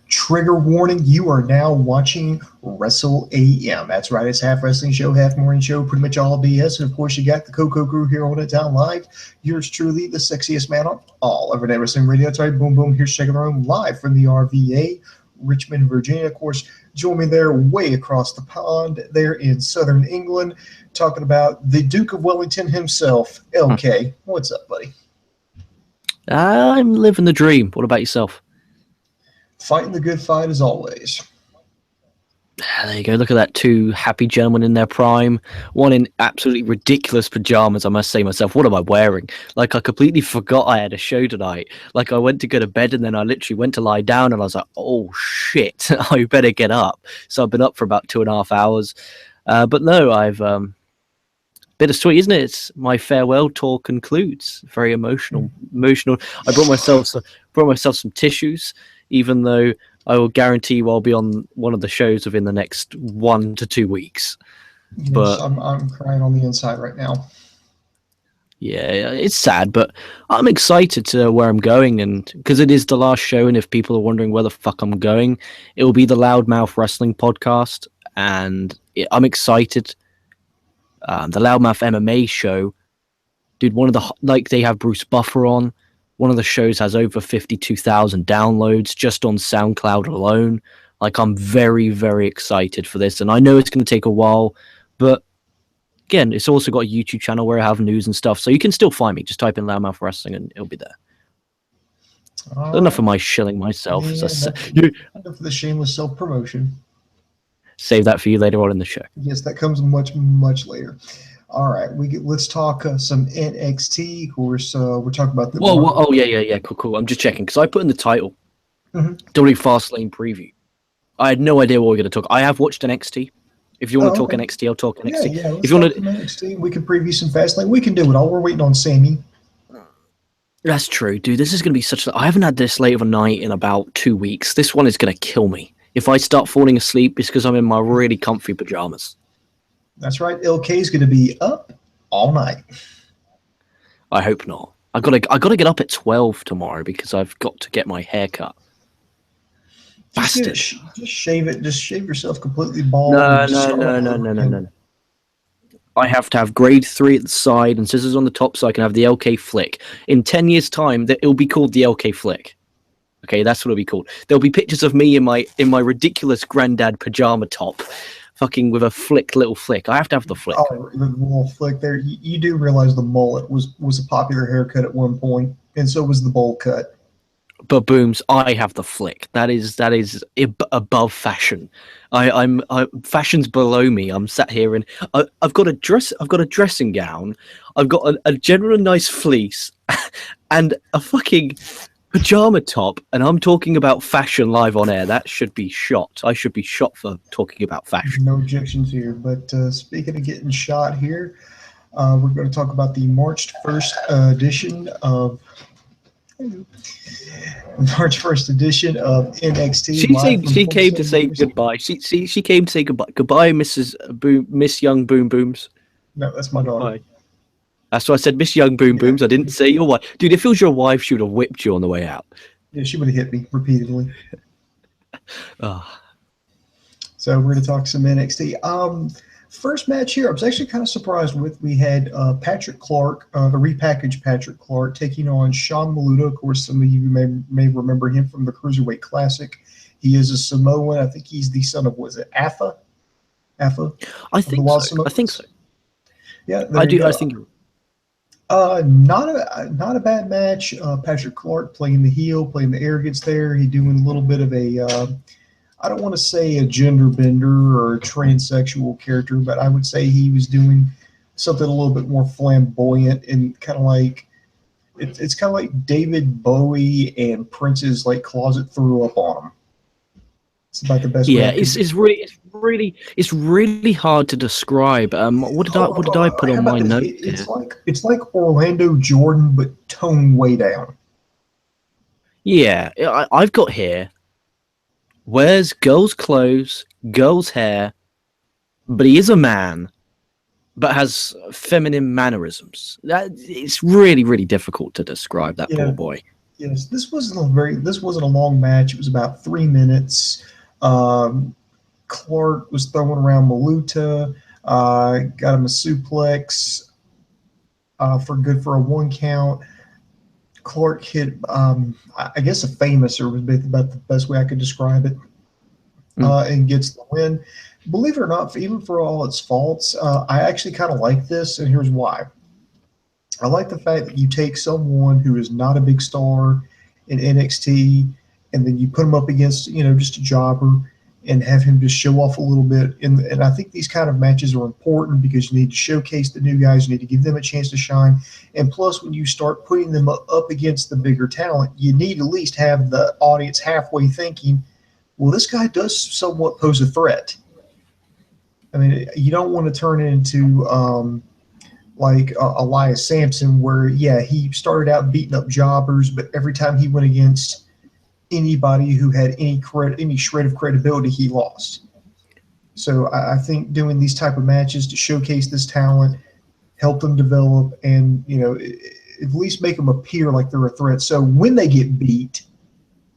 Trigger warning, you are now watching Wrestle AM. That's right, it's half wrestling show, half morning show, pretty much all BS. And of course, you got the Koco crew here on it down live. Yours truly, the sexiest man on all Everyday Wrestling Radio. That's right, boom, boom, here's Shaking the Room live from the RVA, Richmond, Virginia. Of course, join me there way across the pond there in southern England, talking about the Duke of Wellington himself, LK. What's up, buddy? I'm living the dream. What about yourself? Fighting the good fight as always. There you go. Look at that. Two happy gentlemen in their prime. One in absolutely ridiculous pajamas, I must say myself. What am I wearing? Like, I completely forgot I had a show tonight. Like, I went to go to bed and then I literally went to lie down and I was like, oh, shit, I better get up. So I've been up for about 2.5 hours. But no, I've... bittersweet, isn't it? It's my farewell tour concludes. Very emotional. I brought myself some tissues, even though I will guarantee you I'll be on one of the shows within the next 1 to 2 weeks. Yes, but I'm crying on the inside right now. Yeah, it's sad, but I'm excited to where I'm going, and because it is the last show, and if people are wondering where the fuck I'm going, it will be the Loudmouth Wrestling podcast, and I'm excited. The Loudmouth MMA show, dude, they have Bruce Buffer on. One of the shows has over 52,000 downloads just on SoundCloud alone. Like, I'm very, very excited for this, and I know it's going to take a while, but again, it's also got a YouTube channel where I have news and stuff, so you can still find me. Just type in Loudmouth Wrestling and it'll be there. Enough of my shilling myself. Enough of the shameless self-promotion. Save that for you later on in the show. Yes, that comes much, much later. All right, let's talk some NXT. Of course, we're talking about the. Whoa, oh yeah, cool. I'm just checking because I put in the title, WWE Fastlane preview. I had no idea what we were going to talk. I have watched NXT. If you want to talk NXT, I'll talk NXT. Yeah. If you want to NXT, we can preview some Fastlane. We can do it all. We're waiting on Sammy. That's true, dude. This is going to be such. I haven't had this late of a night in about 2 weeks. This one is going to kill me. If I start falling asleep, it's because I'm in my really comfy pajamas. That's right. LK is going to be up all night. I hope not. I gotta get up at 12 tomorrow because I've got to get my hair cut. Bastard. Just shave it. Just shave yourself completely bald. No. I have to have grade 3 at the side and scissors on the top so I can have the LK flick. In 10 years' time, it'll be called the LK flick. Okay, that's what it'll be called. There'll be pictures of me in my ridiculous granddad pajama top, fucking with a little flick. I have to have the flick. Oh, the little flick there. You do realize the mullet was a popular haircut at one point, and so was the bowl cut. But booms, I have the flick. That is above fashion. I'm fashion's below me. I'm sat here and I've got a dressing gown. I've got a general nice fleece and a fucking pajama top, and I'm talking about fashion live on air. That should be shot. I should be shot for talking about fashion. No objections here. But speaking of getting shot here, we're going to talk about the March 1st edition of NXT. She came to say goodbye. She came to say goodbye. Goodbye, Miss Young Boom Booms. No, that's my daughter. Bye. That's why I said Miss Young Boom Booms. I didn't say your wife. Dude, if it was your wife, she would have whipped you on the way out. Yeah, she would have hit me repeatedly. Oh. So we're going to talk some NXT. First match here, I was actually kind of surprised with. We had Patrick Clark, the repackaged Patrick Clark, taking on Sean Maluta. Of course, some of you may remember him from the Cruiserweight Classic. He is a Samoan. I think he's the son of, was it Afa? Afa? I think so. Yeah, I do. I think. Not a bad match. Patrick Clark playing the heel, playing the arrogance there. He doing a little bit of a, I don't want to say a gender bender or a transsexual character, but I would say he was doing something a little bit more flamboyant and kind of like, it's kind of like David Bowie and Prince's like closet threw up on him. It's about the best. Yeah, it's really hard to describe. What did I put on my note? It's like Orlando Jordan, but toned way down. Yeah, I've got here. Wears girls' clothes, girls' hair, but he is a man, but has feminine mannerisms. It's really, really difficult to describe that poor boy. Yes, this wasn't a long match. It was about 3 minutes. Um, Clark was throwing around Maluta, got him a suplex for good for a 1 count. Clark hit, I guess, a famous, or was about the best way I could describe it, and gets the win. Believe it or not, even for all its faults, I actually kind of like this, and here's why. I like the fact that you take someone who is not a big star in NXT, and then you put him up against, just a jobber, and have him just show off a little bit. And I think these kind of matches are important because you need to showcase the new guys, you need to give them a chance to shine. And plus, when you start putting them up against the bigger talent, you need to at least have the audience halfway thinking, well, this guy does somewhat pose a threat. I mean, you don't want to turn it into like Elias Sampson, where he started out beating up jobbers, but every time he went against anybody who had any shred of credibility, he lost. So I think doing these type of matches to showcase this talent, help them develop, and at least make them appear like they're a threat. So when they get beat,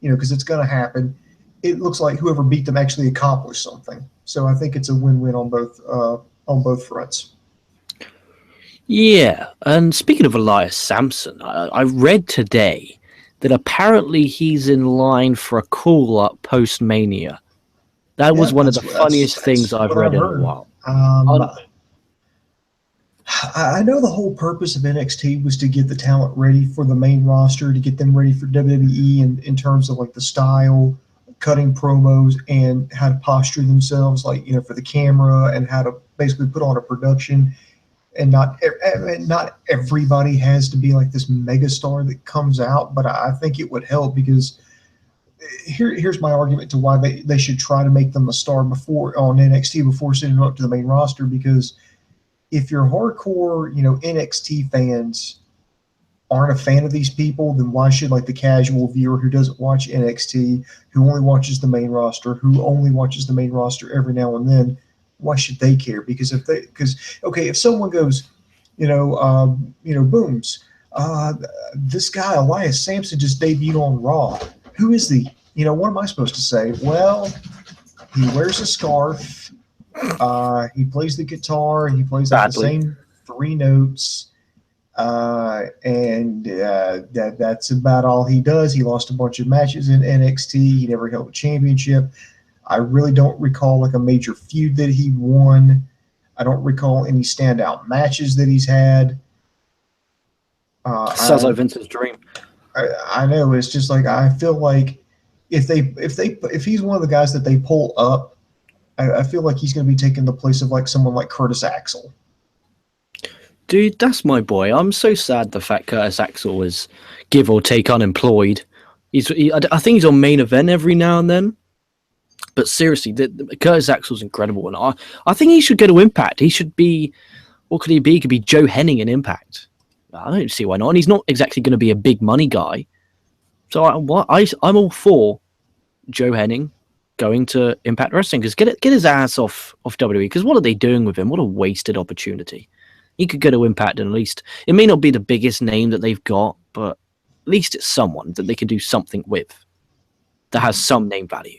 because it's going to happen, it looks like whoever beat them actually accomplished something. So I think it's a win-win on both fronts. Yeah, and speaking of Elias Sampson, I read today that apparently he's in line for a call-up post-Mania. That was one of the funniest things I've read in a while. I know the whole purpose of NXT was to get the talent ready for the main roster, to get them ready for WWE in terms of like the style, cutting promos, and how to posture themselves, like, for the camera, and how to basically put on a production. And not everybody has to be like this megastar that comes out, but I think it would help because here's my argument to why they should try to make them a star before on NXT before sending them up to the main roster. Because if you're hardcore, NXT fans aren't a fan of these people, then why should like the casual viewer who doesn't watch NXT, who only watches the main roster, who only watches the main roster every now and then, why should they care? Because if someone goes, Booms, this guy Elias Sampson just debuted on Raw. Who is he? What am I supposed to say? Well, he wears a scarf. He plays the guitar. He plays like the same 3 notes. And that's about all he does. He lost a bunch of matches in NXT. He never held a championship. I really don't recall like a major feud that he won. I don't recall any standout matches that he's had. Sounds like Vince's dream. I know. It's just like I feel like if he's one of the guys that they pull up, I feel like he's going to be taking the place of like someone like Curtis Axel. Dude, that's my boy. I'm so sad the fact Curtis Axel is give or take unemployed. I think he's on Main Event every now and then. But seriously, Curtis Axel's incredible, and I think he should go to Impact. He should be, what could he be? He could be Joe Henning in Impact. I don't see why not. And he's not exactly going to be a big money guy. So I'm all for Joe Henning going to Impact Wrestling, because get his ass off WWE, because what are they doing with him? What a wasted opportunity. He could go to Impact, and at least, it may not be the biggest name that they've got, but at least it's someone that they can do something with that has some name value.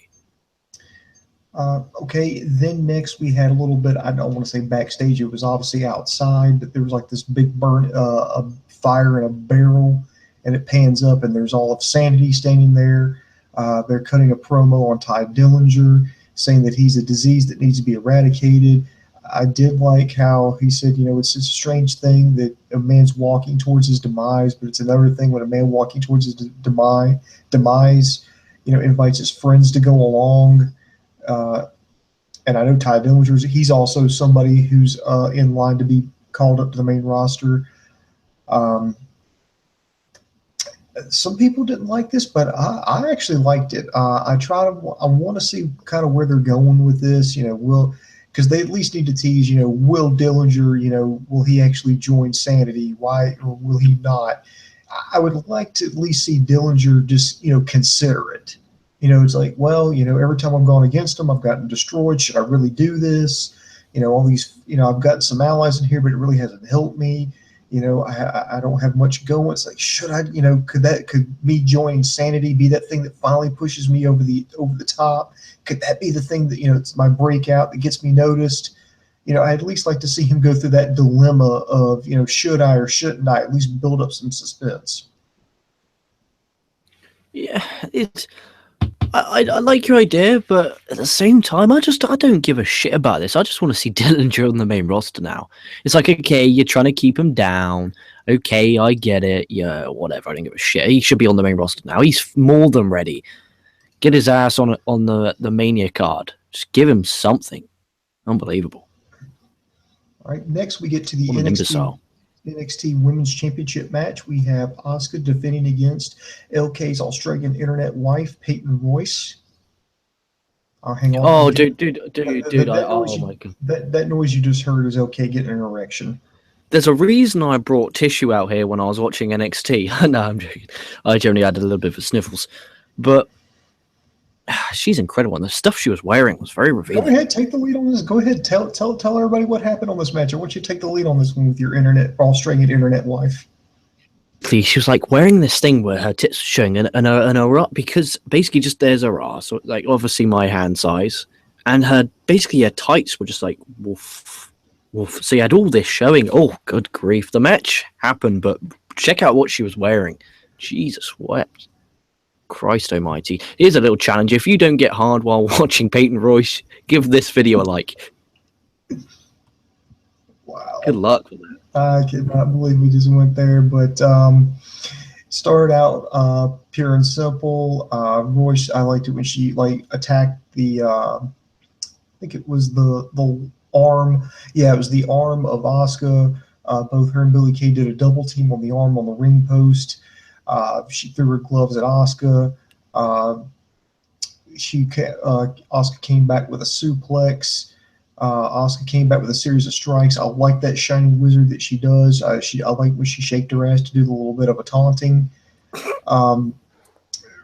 Okay, then next we had a little bit, I don't want to say backstage, it was obviously outside, but there was like this big burn, a fire in a barrel, and it pans up, and there's all of Sanity standing there. They're cutting a promo on Ty Dillinger, saying that he's a disease that needs to be eradicated. I did like how he said, it's a strange thing that a man's walking towards his demise, but it's another thing when a man walking towards his demise, invites his friends to go along. And I know Ty Dillinger, he's also somebody who's in line to be called up to the main roster. Some people didn't like this, but I actually liked it. I want to see kind of where they're going with this. Because they at least need to tease. Will Dillinger? Will he actually join Sanity? Why, or will he not? I would like to at least see Dillinger just consider it. It's like, well, every time I've gone against him, I've gotten destroyed. Should I really do this? All these, I've gotten some allies in here, but it really hasn't helped me. I don't have much going. It's like, should I, could me joining Sanity be that thing that finally pushes me over the top? Could that be the thing that, it's my breakout that gets me noticed? I'd at least like to see him go through that dilemma of, should I or shouldn't I, at least build up some suspense. Yeah, I like your idea, but at the same time, I don't give a shit about this. I just want to see Dillinger on the main roster now. It's like, okay, you're trying to keep him down. Okay, I get it. Yeah, whatever. I don't give a shit. He should be on the main roster now. He's more than ready. Get his ass on the Mania card. Just give him something. Unbelievable. All right, next we get to the What an imbecile. NXT Women's Championship match. We have Asuka defending against LK's Australian internet wife, Peyton Royce. Hang on. Oh, dude! Oh my god! That noise you just heard is LK getting an erection. There's a reason I brought tissue out here when I was watching NXT. No, I'm joking. I generally had a little bit of sniffles, but she's incredible, and the stuff she was wearing was very revealing. Go ahead, take the lead on this. Go ahead, tell everybody what happened on this match. I want you to take the lead on this one with your Australian internet wife. Please, she was like wearing this thing where her tits were showing and her because basically just there's her ass, so like obviously my hand size, and her tights were just like woof. So you had all this showing. Oh, good grief! The match happened, but check out what she was wearing. Jesus wept. Christ almighty. Here's a little challenge. If you don't get hard while watching Peyton Royce, give this video a like. Wow. Good luck with that. I cannot believe we just went there, but started out pure and simple. Royce, I liked it when she attacked the I think it was the arm. Yeah, it was the arm of Asuka. Both her and Billie Kay did a double team on the arm on the ring post. She threw her gloves at Asuka. Asuka came back with a suplex. Asuka came back with a series of strikes. I like that shining wizard that she does. I like when she shaked her ass to do the little bit of a taunting.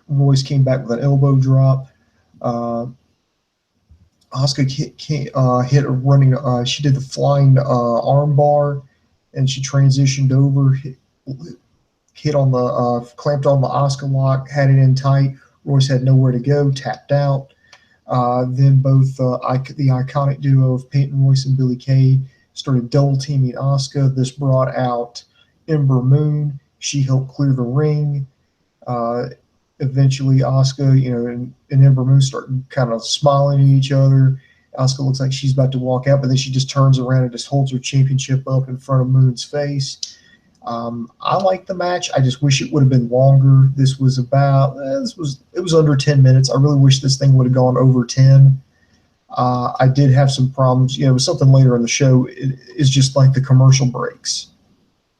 Royce came back with an elbow drop. Asuka hit a running. She did the flying arm bar, and she transitioned over. Hit on the clamped on the Asuka lock, had it in tight. Royce had nowhere to go, tapped out. Then both the iconic duo of Peyton Royce and Billie Kay started double teaming Asuka. This brought out Ember Moon. She helped clear the ring. Eventually, Asuka, and Ember Moon start kind of smiling at each other. Asuka looks like she's about to walk out, but then she just turns around and just holds her championship up in front of Moon's face. I like the match. I just wish it would have been longer. This was it was under 10 minutes. I really wish this thing would have gone over 10. I did have some problems. It was something later in the show. It's just like the commercial breaks.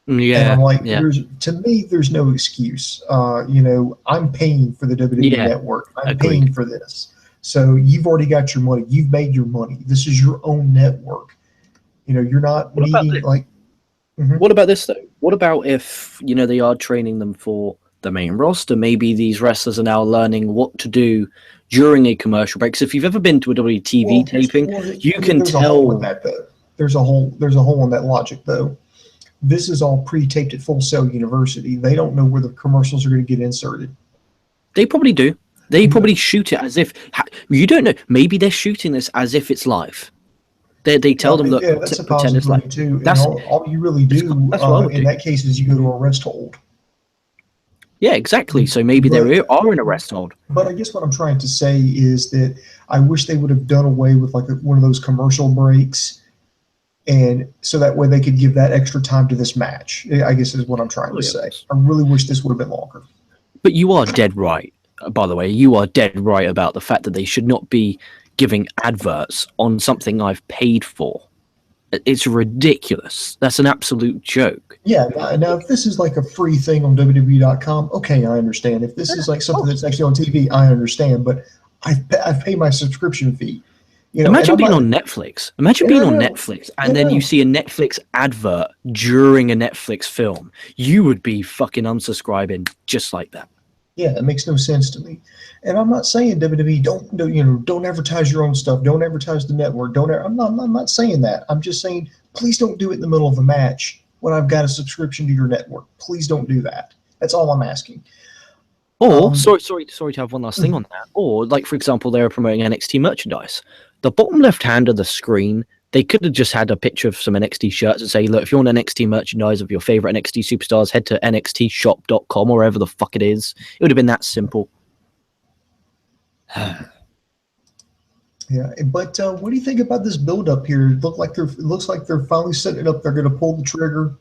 Yeah. And I'm like, to me, there's no excuse. I'm paying for the WWE network. I'm paying for this. So you've already got your money. You've made your money. This is your own network. You're not needing like. Mm-hmm. What about this though? What about if they are training them for the main roster? Maybe these wrestlers are now learning what to do during a commercial break. So if you've ever been to a WWE taping, you can tell. A hole in that, though. There's a hole in that logic though. This is all pre-taped at Full Sail University. They don't know where the commercials are going to get inserted. They probably do. They probably shoot it as if you don't know. Maybe they're shooting this as if it's live. They tell them that that's a possibility too. That's all you really do in that case is you go to a rest hold. Yeah, exactly. So maybe they are in a rest hold. But I guess what I'm trying to say is that I wish they would have done away with like one of those commercial breaks, and so that way they could give that extra time to this match. I guess is what I'm trying to say. I really wish this would have been longer. But you are dead right. By the way, you are dead right about the fact that they should not be giving adverts on something I've paid for. It's ridiculous. That's an absolute joke. Yeah. Now, if this is like a free thing on WWE.com, okay, I understand. If this is like something that's actually on TV, I understand. But I've paid my subscription fee. Imagine being on Netflix. Imagine being on Netflix, and then you see a Netflix advert during a Netflix film. You would be fucking unsubscribing just like that. Yeah, it makes no sense to me. And I'm not saying WWE don't advertise your own stuff, don't advertise the network, I'm not saying that. I'm just saying please don't do it in the middle of a match when I've got a subscription to your network. Please don't do that. That's all I'm asking. Or sorry to have one last thing on that. Or like for example, they were promoting NXT merchandise. The bottom left hand of the screen, they could have just had a picture of some NXT shirts and say, look, if you want NXT merchandise of your favorite NXT superstars, head to nxtshop.com or wherever the fuck it is. It would have been that simple. Yeah, but what do you think about this build up here? It looks like they're finally setting it up. They're going to pull the trigger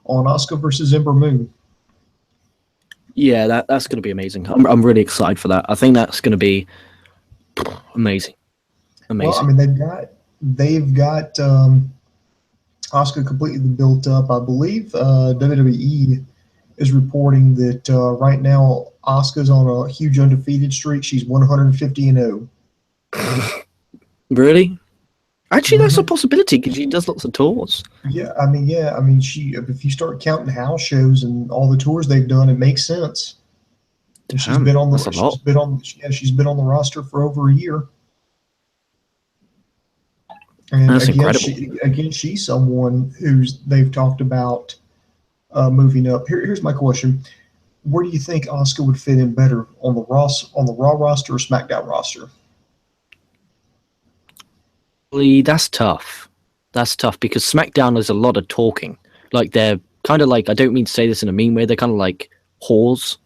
on Asuka versus Ember Moon. Yeah, that's going to be amazing. I'm really excited for that. I think that's going to be amazing. Well, I mean, they've got Asuka completely built up. I believe WWE is reporting that right now Asuka's on a huge undefeated streak. She's 150-0. Really? Actually, that's a possibility because she does lots of tours. Yeah, I mean, she. If you start counting house shows and all the tours they've done, it makes sense. And she's been on the roster for over a year. And that's incredible. She's someone they've talked about moving up. Here's my question: where do you think Asuka would fit in better on the Raw roster or SmackDown roster? That's tough. That's tough because SmackDown is a lot of talking. Like they're kind of like, I don't mean to say this in a mean way, they're kind of like whores.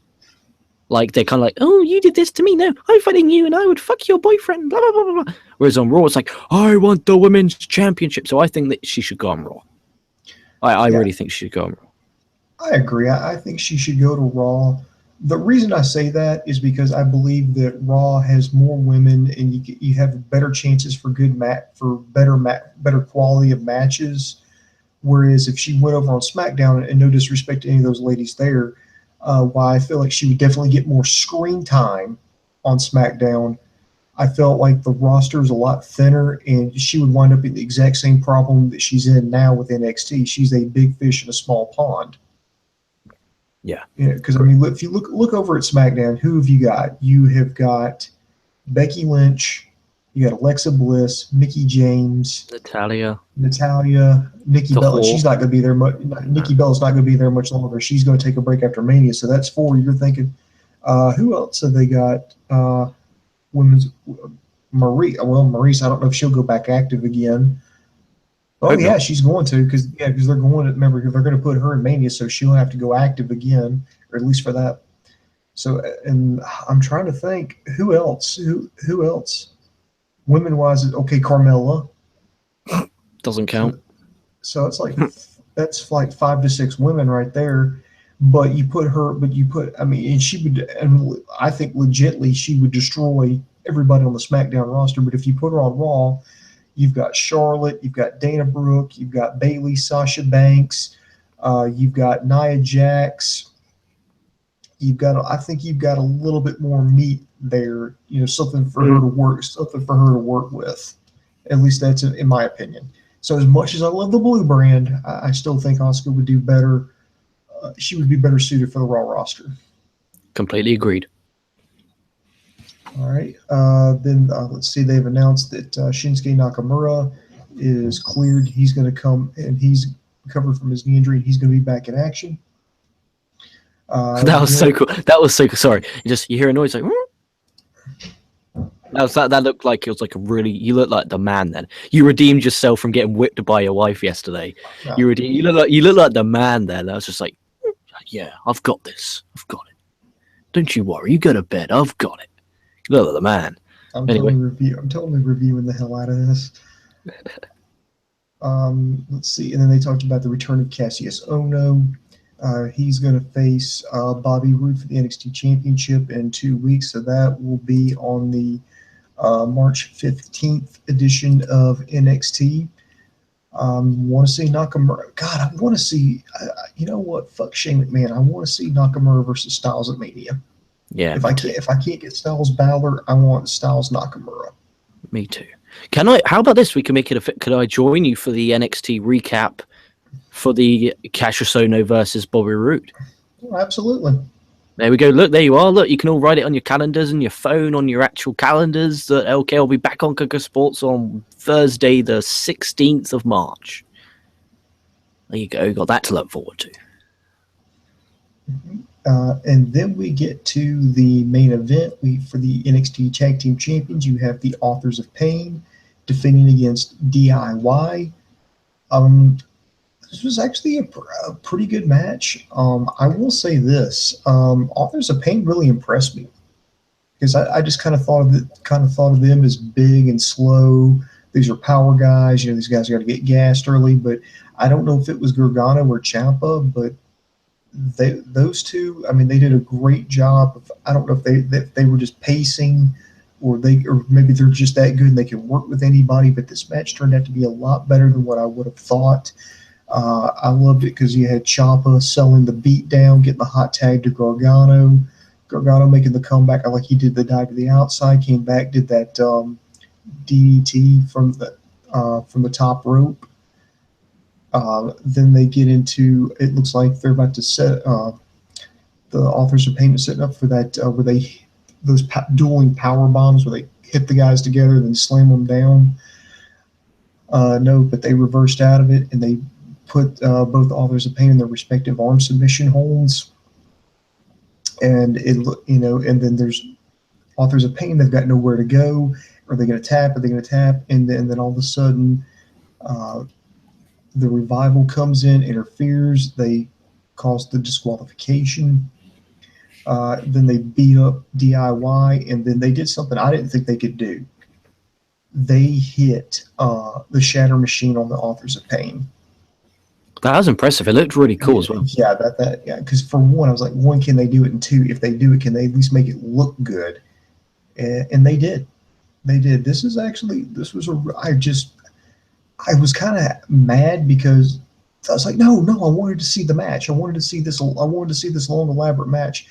Like they're kind of like, oh, you did this to me, no, I'm fighting you and I would fuck your boyfriend, blah, blah, blah, blah, blah. Whereas on Raw, it's like, I want the women's championship. So I think that she should go on Raw. I really think she should go on Raw. I agree. I think she should go to Raw. The reason I say that is because I believe that Raw has more women, and you have better chances for better quality of matches. Whereas if she went over on SmackDown, and no disrespect to any of those ladies there, while I feel like she would definitely get more screen time on SmackDown, I felt like the roster is a lot thinner, and she would wind up in the exact same problem that she's in now with NXT. She's a big fish in a small pond. Yeah, because I mean, if you look over at SmackDown, who have you got? You have got Becky Lynch, you got Alexa Bliss, Mickie James, Natalia, Nikki Bella. She's not going to be there much. Nikki Bella's not going to be there much longer. She's going to take a break after Mania, so that's 4. You're thinking, who else have they got? Women's Maurice. Well, Maurice, I don't know if she'll go back active again. Oh yeah, she's going to because they're going to remember they're going to put her in Mania, so she'll have to go active again, or at least for that. So, and I'm trying to think who else. Who else? Women wise, okay, Carmella doesn't count. So it's like that's like 5 to 6 women right there. But you put her. I mean, and she would. And I think legitly she would destroy everybody on the SmackDown roster. But if you put her on Raw, you've got Charlotte, you've got Dana Brooke, you've got Bayley, Sasha Banks, you've got Nia Jax. I think you've got a little bit more meat there. You know, something for her to work with. At least that's in my opinion. So as much as I love the blue brand, I still think Asuka would do better. She would be better suited for the Raw roster. Completely agreed. All right. Then let's see. They've announced that Shinsuke Nakamura is cleared. He's going to come, and he's recovered from his knee injury. And he's going to be back in action. That was so cool. That was so cool. Sorry, you hear a noise like. That looked like it was like you looked like the man then. You redeemed yourself from getting whipped by your wife yesterday. No. You look like the man then. I was just like, yeah, I've got this. I've got it. Don't you worry. You go to bed. I've got it. You look like the man. I'm totally reviewing the hell out of this. Let's see. And then they talked about the return of Cassius Ohno. He's going to face Bobby Roode for the NXT Championship in 2 weeks. So that will be on the March 15th edition of NXT. Want to see Nakamura? God, I want to see. You know what? Fuck Shane McMahon. I want to see Nakamura versus Styles at Mania. Yeah. If I can't get Styles Balor, I want Styles Nakamura. Me too. Can I? How about this? We can make it a. Could I join you for the NXT recap for the Cassius Ohno versus Bobby Roode? Oh, absolutely. There we go. Look, there you are. Look, you can all write it on your calendars and your phone, on your actual calendars. That okay, I'll be back on Kocosports on Thursday, the 16th of March. there you go. Got that to look forward to. And then we get to the main event. For the NXT Tag Team Champions, you have the Authors of Pain defending against DIY. This was actually a pretty good match. I will say this: Authors of Pain really impressed me because I just kind of thought of them as big and slow. These are power guys. These guys got to get gassed early. But I don't know if it was Gargano or Ciampa, but those two, I mean, they did a great job. I don't know if they were just pacing, or maybe they're just that good and they can work with anybody. But this match turned out to be a lot better than what I would have thought. I loved it because you had Ciampa selling the beat down, getting the hot tag to Gargano. Gargano making the comeback like he did the dive to the outside, came back, did that DDT from the top rope. Then they get into, it looks like they're about to set the Authors of Pain setting up for that where those dueling power bombs where they hit the guys together and then slam them down. No, but they reversed out of it and they put both Authors of Pain in their respective arm submission holds. And and then there's Authors of Pain. They've got nowhere to go. Are they going to tap? Are they going to tap? And then all of a sudden, the Revival comes in, interferes. They cause the disqualification. Then they beat up DIY, and then they did something I didn't think they could do. They hit the Shatter Machine on the Authors of Pain. That was impressive. It looked really cool as well. Yeah, because for one, I was like, one, can they do it? And two, if they do it, can they at least make it look good? And they did. They did. I was kind of mad because I was like, no, I wanted to see the match. I wanted to see this long, elaborate match.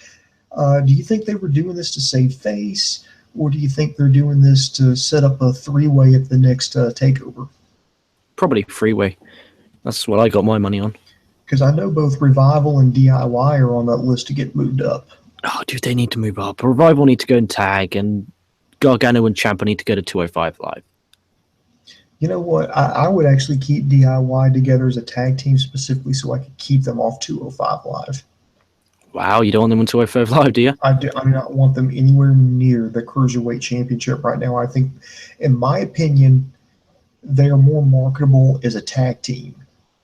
Do you think they were doing this to save face, or do you think they're doing this to set up a three-way at the next takeover? Probably three-way. That's what I got my money on. Because I know both Revival and DIY are on that list to get moved up. Oh, dude, they need to move up. Revival need to go and tag, and Gargano and Ciampa need to go to 205 Live. You know what? I would actually keep DIY together as a tag team specifically so I could keep them off 205 Live. Wow, you don't want them on 205 Live, do you? I do not want them anywhere near the Cruiserweight Championship right now. I think, in my opinion, they are more marketable as a tag team.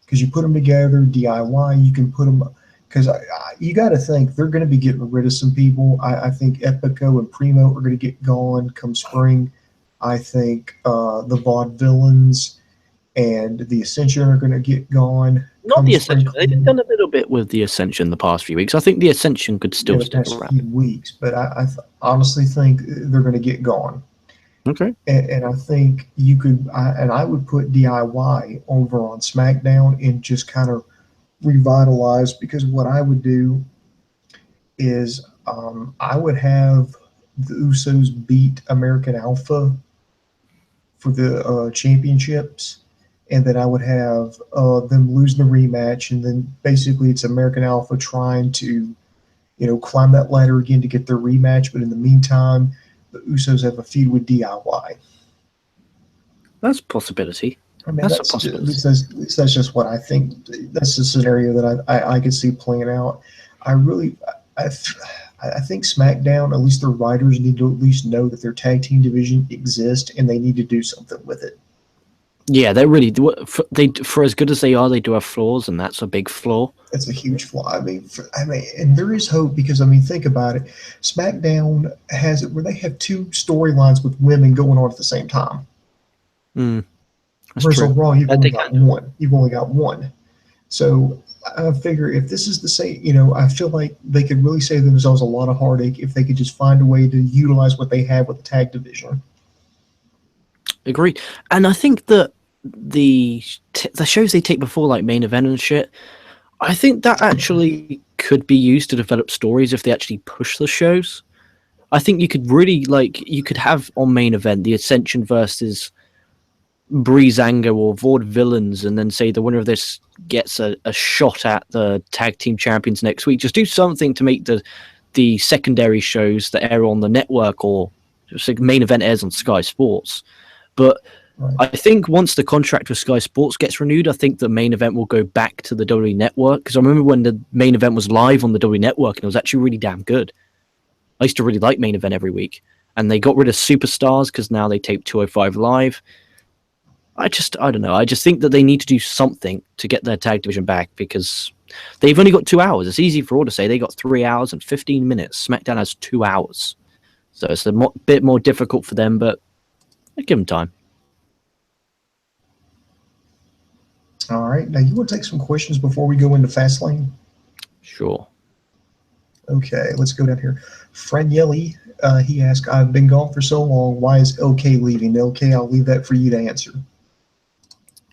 Because you put them together, DIY, you can put them – because you got to think they're going to be getting rid of some people. I think Epico and Primo are going to get gone come spring. I think the Vaudevillains and the Ascension are going to get gone. Not the Ascension. They've done a little bit with the Ascension the past few weeks. I think the Ascension could still stick around. Few weeks, but I honestly think they're going to get gone. Okay. And I think you could, I would put DIY over on SmackDown and just kind of revitalize, because what I would do is I would have the Usos beat American Alpha for the championships, and then I would have them lose the rematch, and then basically it's American Alpha trying to, climb that ladder again to get their rematch, but in the meantime, the Usos have a feud with DIY. That's a possibility. I mean, that's a possibility. At least that's just what I think. That's the scenario that I could see playing out. I think SmackDown, at least their writers need to at least know that their tag team division exists and they need to do something with it. Yeah, they really do. For as good as they are, they do have flaws, and that's a big flaw. It's a huge flaw. I mean, and there is hope because, think about it. SmackDown has it where they have two storylines with women going on at the same time. Whereas on Raw, you've only got one. You've only got one. So I figure if this is the same, I feel like they could really save themselves a lot of heartache if they could just find a way to utilize what they have with the tag division. Agreed. And I think that the shows they take before, like Main Event and shit, I think that actually could be used to develop stories if they actually push the shows. I think you could really, you could have on Main Event the Ascension versus Breezango or Vaudevillains, and then say the winner of this gets a shot at the tag team champions next week. Just do something to make the secondary shows that air on the network, or just like Main Event airs on Sky Sports. But Right. I think once the contract with Sky Sports gets renewed, I think the main event will go back to the WWE Network. Because I remember when the main event was live on the WWE Network, and it was actually really damn good. I used to really like main event every week. And they got rid of Superstars because now they tape 205 Live. I don't know. I just think that they need to do something to get their tag division back because they've only got 2 hours. It's easy for all to say they got 3 hours and 15 minutes. SmackDown has 2 hours. So it's a bit more difficult for them, but I give them time. All right. Now, you want to take some questions before we go into Fastlane? Sure. Okay, let's go down here. Franielli, he asked, I've been gone for so long. Why is LK leaving? LK, I'll leave that for you to answer.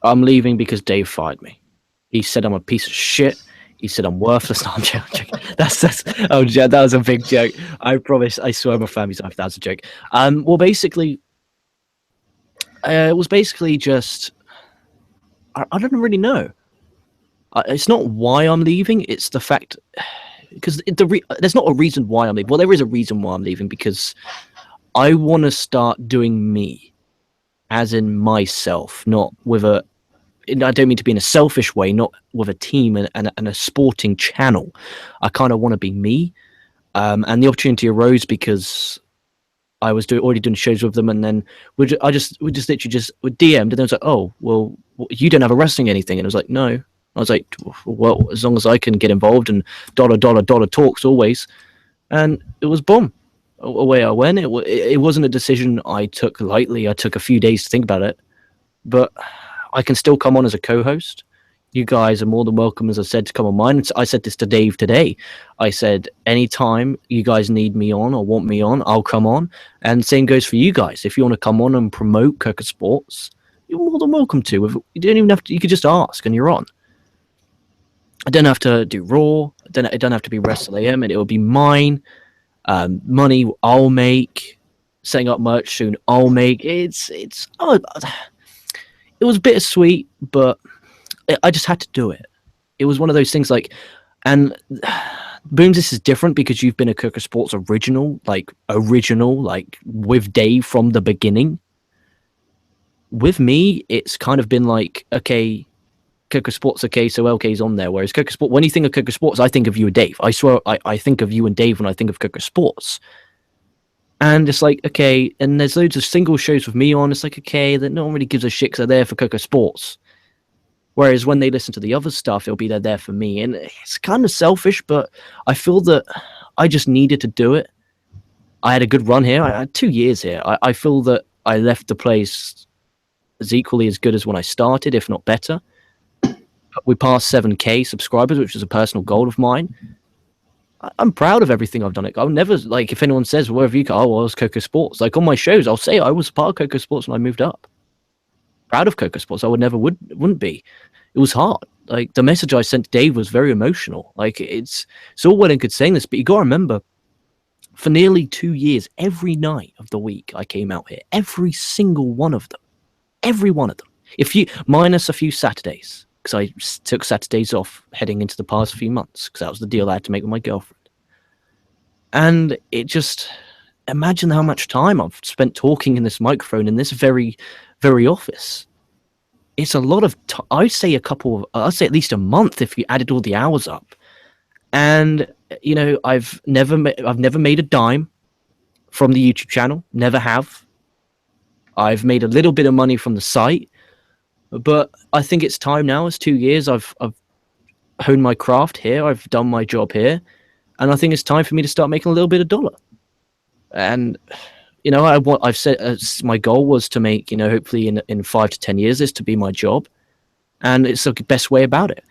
I'm leaving because Dave fired me. He said I'm a piece of shit. He said I'm worthless. No, I'm joking. That was a big joke. I promise. I swear my family's life. That was a joke. Well, basically, it was basically just I don't really know. It's not why I'm leaving. It's the fact because there's not a reason why I'm leaving. Well, there is a reason why I'm leaving because I want to start doing me, as in myself, not with a. I don't mean to be in a selfish way, not with a team and a sporting channel. I kind of want to be me. And the opportunity arose because I was already doing shows with them, and then we just literally just DM'd, and then I was like, oh, well, you don't have a wrestling anything, and I was like, no. I was like, well, as long as I can get involved and dollar talks always, and it was boom. Away I went. It wasn't a decision I took lightly. I took a few days to think about it, but I can still come on as a co-host. You guys are more than welcome, as I said, to come on mine. I said this to Dave today. I said, anytime you guys need me on or want me on, I'll come on. And same goes for you guys. If you want to come on and promote Kocosports, you're more than welcome to. You don't even have to. You could just ask, and you're on. I don't have to do Raw. It don't have to be Wrestle AM, and it will be mine. Money I'll make. Setting up merch soon I'll make. It was bittersweet, but I just had to do it. It was one of those things and Booms, this is different because you've been a Kocosports original, with Dave from the beginning. With me, it's kind of been like, okay, Kocosports, okay, so LK's on there. Whereas Kocosports, when you think of Kocosports, I think of you and Dave. I swear, I think of you and Dave when I think of Kocosports. And it's like, okay, and there's loads of single shows with me on. It's like, okay, that no one really gives a shit because they're there for Kocosports. Whereas when they listen to the other stuff, it'll be they're there for me. And it's kind of selfish, but I feel that I just needed to do it. I had a good run here. I had 2 years here. I feel that I left the place as equally as good as when I started, if not better. We passed 7K subscribers, which is a personal goal of mine. I'm proud of everything I've done. I'll never, if anyone says, where have you got? Oh, I was Kocosports. On my shows, I'll say I was part of Kocosports when I moved up. Proud of Kocosports. I wouldn't be. It was hard. The message I sent to Dave was very emotional. It's all well and good saying this, but you got to remember, for nearly 2 years, every night of the week, I came out here. Every single one of them. Every one of them. Minus a few Saturdays. Because I took Saturdays off heading into the past few months, because that was the deal I had to make with my girlfriend. And it just, imagine how much time I've spent talking in this microphone in this very, very office. It's a lot of I'd say at least a month if you added all the hours up. And, I've never made a dime from the YouTube channel. Never have. I've made a little bit of money from the site. But I think it's time now. It's 2 years. I've honed my craft here. I've done my job here. And I think it's time for me to start making a little bit of dollar. And, I've said my goal was to make, hopefully in 5 to 10 years, this to be my job. And it's the best way about it.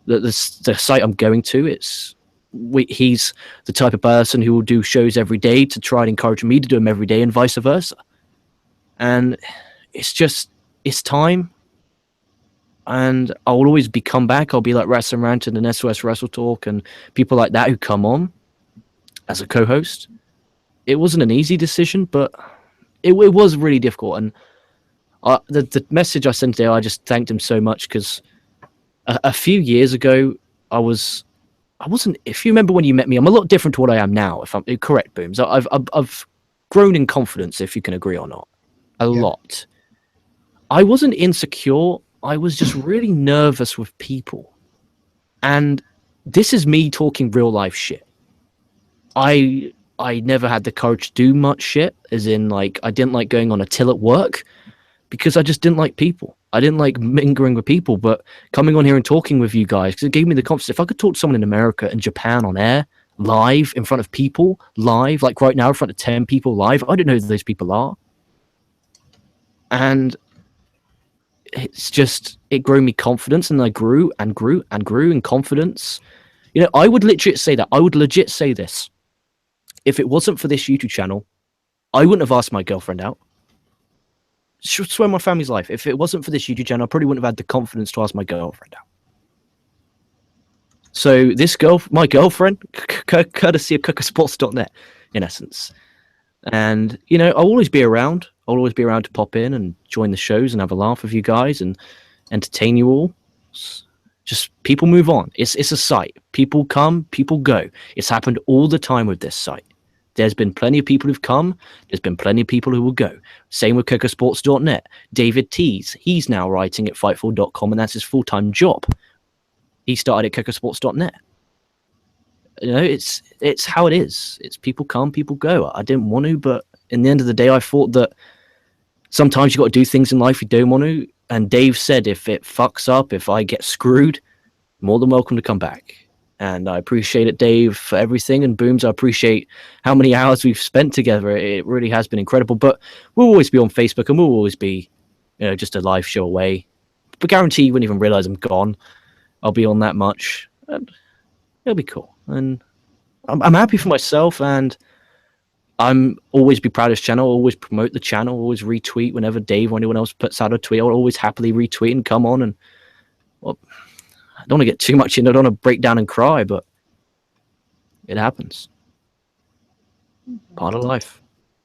The site I'm going to, he's the type of person who will do shows every day to try and encourage me to do them every day and vice versa. And it's time. And I'll always come back. I'll be like Wrestling Rant and SOS Wrestle Talk and people like that who come on as a co-host. It wasn't an easy decision, but it was really difficult. And the message I sent there, I just thanked him so much because a few years ago, I wasn't. If you remember when you met me, I'm a lot different to what I am now. If I'm correct, Booms, I've grown in confidence. If you can agree or not, a lot. I wasn't insecure. I was just really nervous with people. And this is me talking real life shit. I never had the courage to do much shit, as in like I didn't like going on a till at work because I just didn't like people. I didn't like mingling with people, but coming on here and talking with you guys, because it gave me the confidence. If I could talk to someone in America and Japan on air, live, in front of people, live, like right now in front of 10 people live, I don't know who those people are. And it's just, it grew me confidence, and I grew and grew and grew in confidence. You know, I would legit say that. I would legit say this. If it wasn't for this YouTube channel, I wouldn't have asked my girlfriend out. Swear my family's life. If it wasn't for this YouTube channel, I probably wouldn't have had the confidence to ask my girlfriend out. So this my girlfriend, courtesy of Kocosports.net, in essence. And, you know, I'll always be around. I'll always be around to pop in and join the shows and have a laugh with you guys and entertain you all. Just people move on. It's a site. People come, people go. It's happened all the time with this site. There's been plenty of people who've come. There's been plenty of people who will go. Same with Kocosports.net. David Tees, he's now writing at Fightful.com, and that's his full-time job. He started at Kocosports.net. You know, it's how it is. It's people come, people go. I didn't want to, but in the end of the day, I thought that sometimes you got to do things in life you don't want to. And Dave said, if it fucks up, if I get screwed, more than welcome to come back. And I appreciate it, Dave, for everything. And Booms, I appreciate how many hours we've spent together. It really has been incredible. But we'll always be on Facebook, and we'll always be, you know, just a live show away. But guarantee you wouldn't even realize I'm gone. I'll be on that much. And it'll be cool. And I'm happy for myself, and I'm always be proud of this channel, always promote the channel, always retweet whenever Dave or anyone else puts out a tweet. I'll always happily retweet and come on. And well, I don't want to get too much in. I don't want to break down and cry, but it happens. Part of life.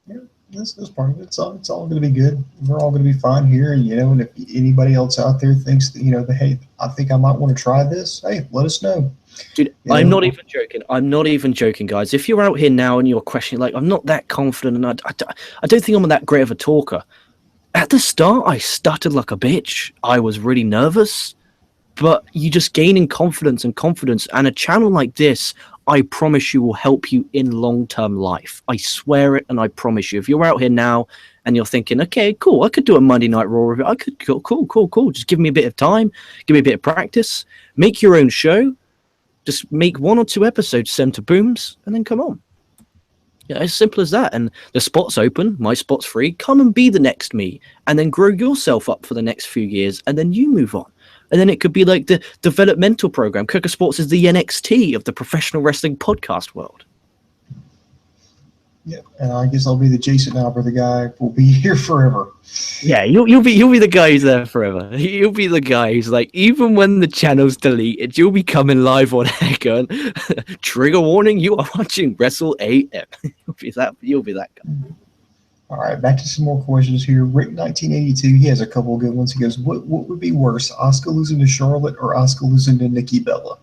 Yeah, this is part of it. It's all going to be good. We're all going to be fine here. And, you know, and if anybody else out there thinks that, you know, that, hey, I think I might want to try this, hey, let us know. Dude, I'm not even joking. I'm not even joking, guys. If you're out here now and you're questioning, like, I'm not that confident, and I don't think I'm that great of a talker. At the start, I stuttered like a bitch. I was really nervous, but you just gain in confidence and confidence. And a channel like this, I promise you, will help you in long-term life. I swear it, and I promise you. If you're out here now and you're thinking, okay, cool, I could do a Monday Night Raw review. I could, cool. Just give me a bit of time, give me a bit of practice, make your own show. Just make 1 or 2 episodes, send to Booms, and then come on. Yeah, as simple as that. And the spot's open, my spot's free. Come and be the next me, and then grow yourself up for the next few years, and then you move on. And then it could be like the developmental program. Kocosports is the NXT of the professional wrestling podcast world. Yeah, and I guess I'll be the Jason Alber, the guy who will be here forever. Yeah, you'll be the guy who's there forever. You'll be the guy who's like, even when the channel's deleted, you'll be coming live on air going, trigger warning, you are watching Wrestle AM. You'll be that guy. All right, back to some more questions here. Rick 1982, he has a couple of good ones. He goes, what would be worse, Asuka losing to Charlotte or Asuka losing to Nikki Bella?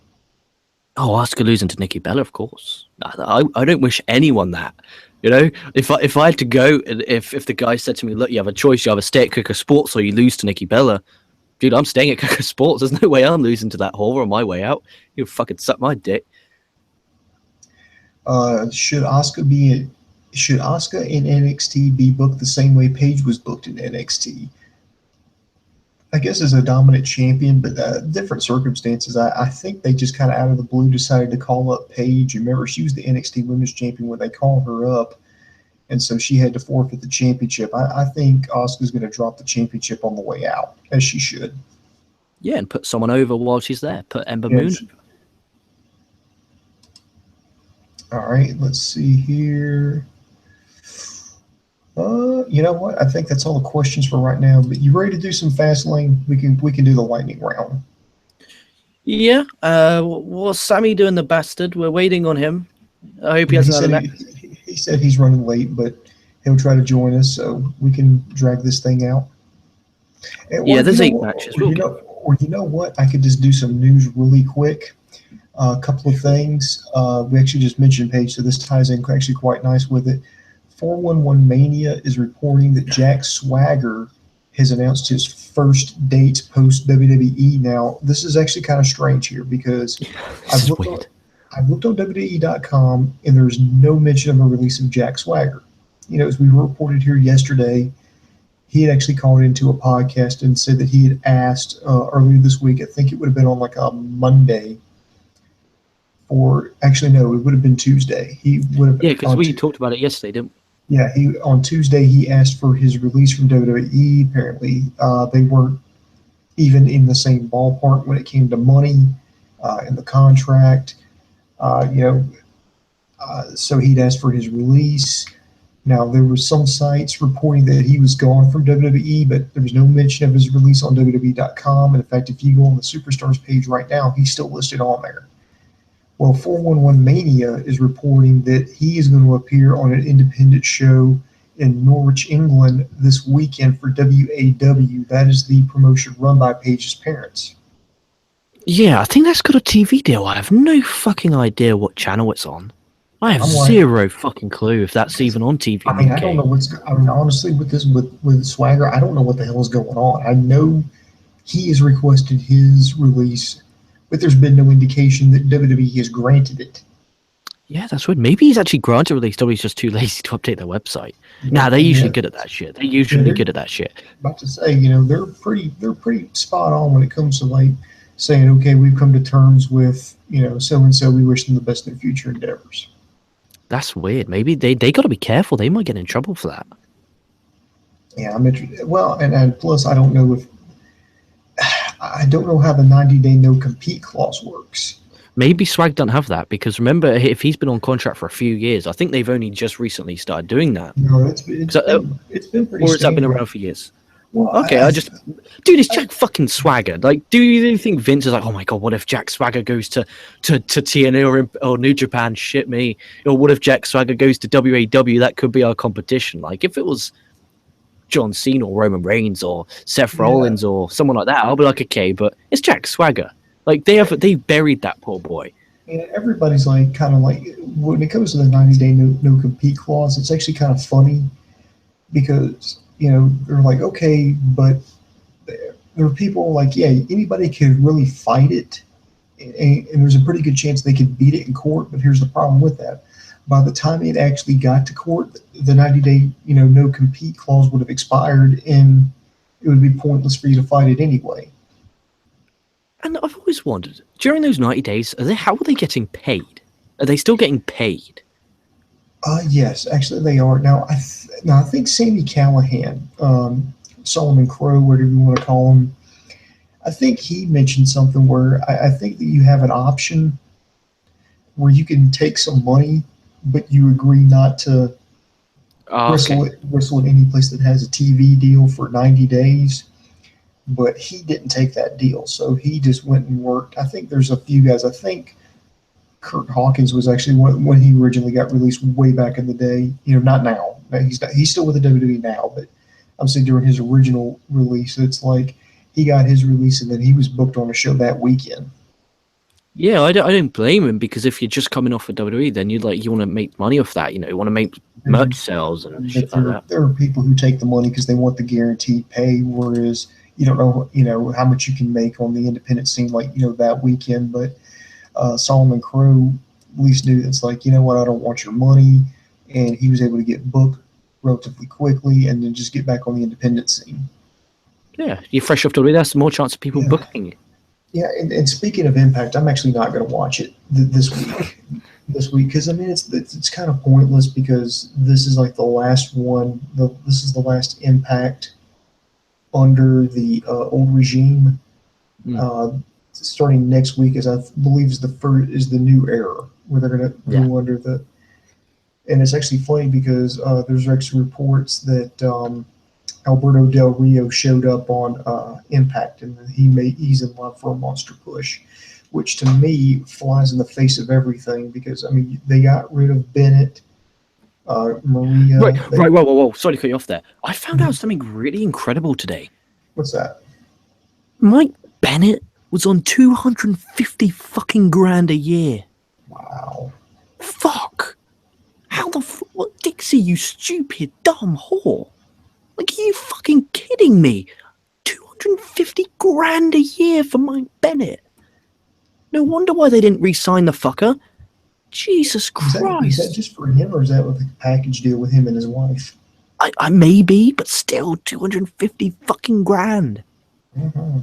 Oh, Asuka losing to Nikki Bella, of course. I don't wish anyone that. You know, if I had to go, and if the guy said to me, look, you have a choice, you either stay at Kocosports or you lose to Nikki Bella, dude, I'm staying at Kocosports. There's no way I'm losing to that whore on my way out. You fucking suck my dick. Should Asuka in NXT be booked the same way Paige was booked in NXT? I guess as a dominant champion, but different circumstances. I think they just kind of out of the blue decided to call up Paige. Remember, she was the NXT Women's Champion when they called her up, and so she had to forfeit the championship. I think Asuka's going to drop the championship on the way out, as she should. Yeah, and put someone over while she's there. Put Ember Moon. All right, let's see here. You know what? I think that's all the questions for right now. But you ready to do some fast lane? We can do the lightning round. Yeah. What's Sammy doing, the bastard? We're waiting on him. I hope he has another match. He said he's running late, but he'll try to join us so we can drag this thing out. Yeah, there's 8 matches. Or you know what? I could just do some news really quick. A couple of things. We actually just mentioned Paige, so this ties in actually quite nice with it. 411 Mania is reporting that Jack Swagger has announced his first dates post WWE. Now, this is actually kind of strange here because This I've is looked on weird. I've looked on WWE.com and there's no mention of a release of Jack Swagger. As we reported here yesterday, he had actually called into a podcast and said that he had asked earlier this week. I think it would have been on like a Monday. Or actually, no, it would have been Tuesday. He would have Because we talked about it yesterday, didn't we? Yeah, he on Tuesday he asked for his release from WWE. Apparently, they weren't even in the same ballpark when it came to money in the contract. Uh, you know, so he'd asked for his release. Now there were some sites reporting that he was gone from WWE, but there was no mention of his release on WWE.com. And in fact, if you go on the Superstars page right now, he's still listed on there. Well, 411 Mania is reporting that he is going to appear on an independent show in Norwich, England this weekend for WAW. That is the promotion run by Paige's parents. Yeah, I think that's got a TV deal. I have no fucking idea what channel it's on. I have I'm like, zero fucking clue if that's even on TV in the I don't UK. know honestly, with this, with Swagger, I don't know what the hell is going on. I know he has requested his release, but there's been no indication that WWE has granted it. Yeah, that's weird. Maybe he's actually granted release. WWE's just too lazy to update their website. Nah, they're usually good at that shit. They're usually good at that shit. About to say, they're pretty spot on when it comes to like saying, okay, we've come to terms with, so and so. We wish them the best in their future endeavors. That's weird. Maybe they got to be careful. They might get in trouble for that. Yeah, I'm interested. Well, and plus, I don't know how the 90-day no compete clause works. Maybe Swag don't have that because remember, if he's been on contract for a few years, I think they've only just recently started doing that. No, it's been pretty. Or has that been around for years? Well, Okay, dude, it's Jack fucking Swagger. Like, do you think Vince is like, oh my god, what if Jack Swagger goes to TNA or New Japan? Shit me. Or what if Jack Swagger goes to WAW? That could be our competition. Like, if it was John Cena or Roman Reigns or Seth Rollins or someone like that, I'll be like, okay, but it's Jack Swagger. Like, they buried that poor boy. And everybody's like, kind of like, when it comes to the 90-day no compete clause, it's actually kind of funny because they're like, okay, but there are people like, yeah, anybody could really fight it, and there's a pretty good chance they could beat it in court. But here's the problem with that: by the time it actually got to court, the 90-day no compete clause would have expired, and it would be pointless for you to fight it anyway. And I've always wondered, during those 90 days, how are they getting paid? Are they still getting paid? Yes, actually they are. Now, I think Sami Callihan, Solomon Crow, whatever you want to call him, I think he mentioned something where I think that you have an option where you can take some money, but you agree not to wrestle at any place that has a TV deal for 90 days. But he didn't take that deal, so he just went and worked. I think there's a few guys. I think Kurt Hawkins was actually when he originally got released way back in the day. Not now. He's still with the WWE now, but I'm saying during his original release, it's like he got his release and then he was booked on a show that weekend. Yeah, I don't blame him because if you're just coming off of WWE, then you want to make money off that. You want to make merch sales and shit like that. There are people who take the money because they want the guaranteed pay, whereas you don't know how much you can make on the independent scene like that weekend. But Solomon Crow at least knew it's like, what, I don't want your money, and he was able to get booked relatively quickly and then just get back on the independent scene. Yeah, you're fresh off WWE. That's more chance of people booking you. Yeah, and speaking of Impact, I'm actually not going to watch it this week. Because it's kind of pointless because this is like the last one. This is the last Impact under the old regime. Starting next week, as I believe is the new era where they're going to go under the. And it's actually funny because there's actually reports that Alberto Del Rio showed up on Impact, and he's in line for a monster push, which to me flies in the face of everything because they got rid of Bennett. Maria. Right. Whoa. Sorry to cut you off there. I found out something really incredible today. What's that? Mike Bennett was on 250 fucking grand a year. Wow. Fuck. How the what, Dixie, you stupid dumb whore. Like, are you fucking kidding me? 250 grand a year for Mike Bennett. No wonder why they didn't re-sign the fucker. Jesus Christ. Is that just for him, or is that with a package deal with him and his wife? I may be, but still, 250 fucking grand. Mm-hmm.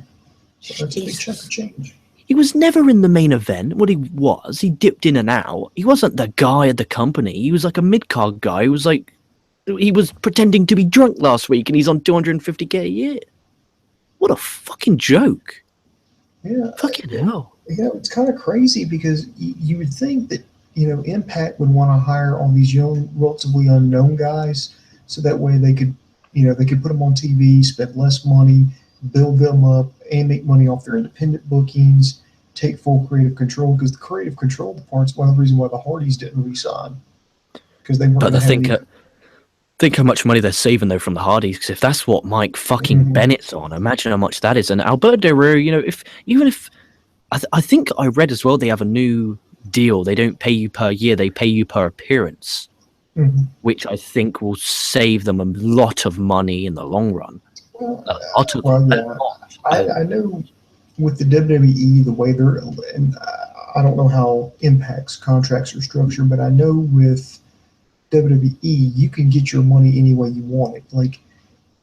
So that's a big chunk of change. He was never in the main event. What he was, he dipped in and out. He wasn't the guy at the company. He was like a mid-card guy. He was pretending to be drunk last week, and he's on 250k a year. What a fucking joke. Yeah. Fucking hell. It's kind of crazy because you would think that, Impact would want to hire all these young, relatively unknown guys, so that way they could put them on TV, spend less money, build them up, and make money off their independent bookings, take full creative control, because the creative control department's one of the reasons why the Hardys didn't re-sign. Because they weren't. But think how much money they're saving though from the Hardys. Because if that's what Mike fucking Bennett's on, imagine how much that is. And Alberto Del Rio, I think I read as well, they have a new deal. They don't pay you per year; they pay you per appearance, which I think will save them a lot of money in the long run. I know with the WWE, the way they're, and I don't know how Impact's contracts are structured, but I know with WWE, you can get your money any way you want it. Like,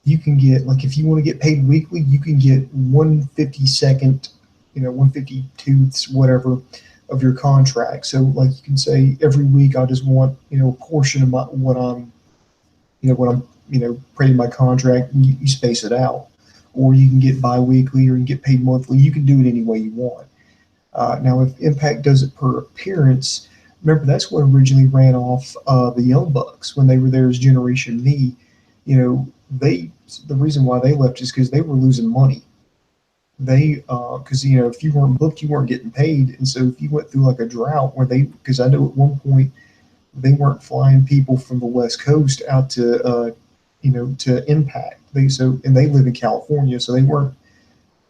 you can get, if you want to get paid weekly, you can get 1/52nd, 1/52th, whatever, of your contract. So, you can say every week I just want, a portion of what I'm paid my contract, and you space it out. Or you can get bi-weekly, or you can get paid monthly. You can do it any way you want. Now, if Impact does it per appearance, remember that's what originally ran off the Young Bucks when they were there as Generation Me. The reason why they left is because they were losing money. Because if you weren't booked, you weren't getting paid, and so if you went through a drought because I know at one point they weren't flying people from the West Coast out to to Impact. They live in California, so they weren't.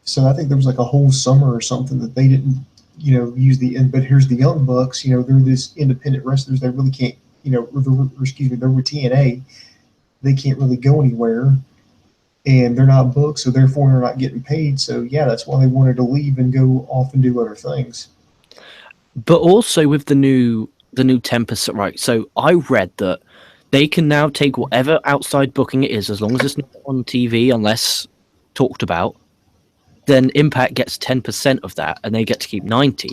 So I think there was a whole summer or something that they didn't, use but here's the Young Bucks, they're this independent wrestlers. They really can't, they're with TNA. They can't really go anywhere, and they're not booked, so therefore they're not getting paid. So yeah, that's why they wanted to leave and go off and do other things. But also with the new 10%, right? So I read that they can now take whatever outside booking it is, as long as it's not on TV, unless talked about. Then Impact gets 10% of that, and they get to keep 90%.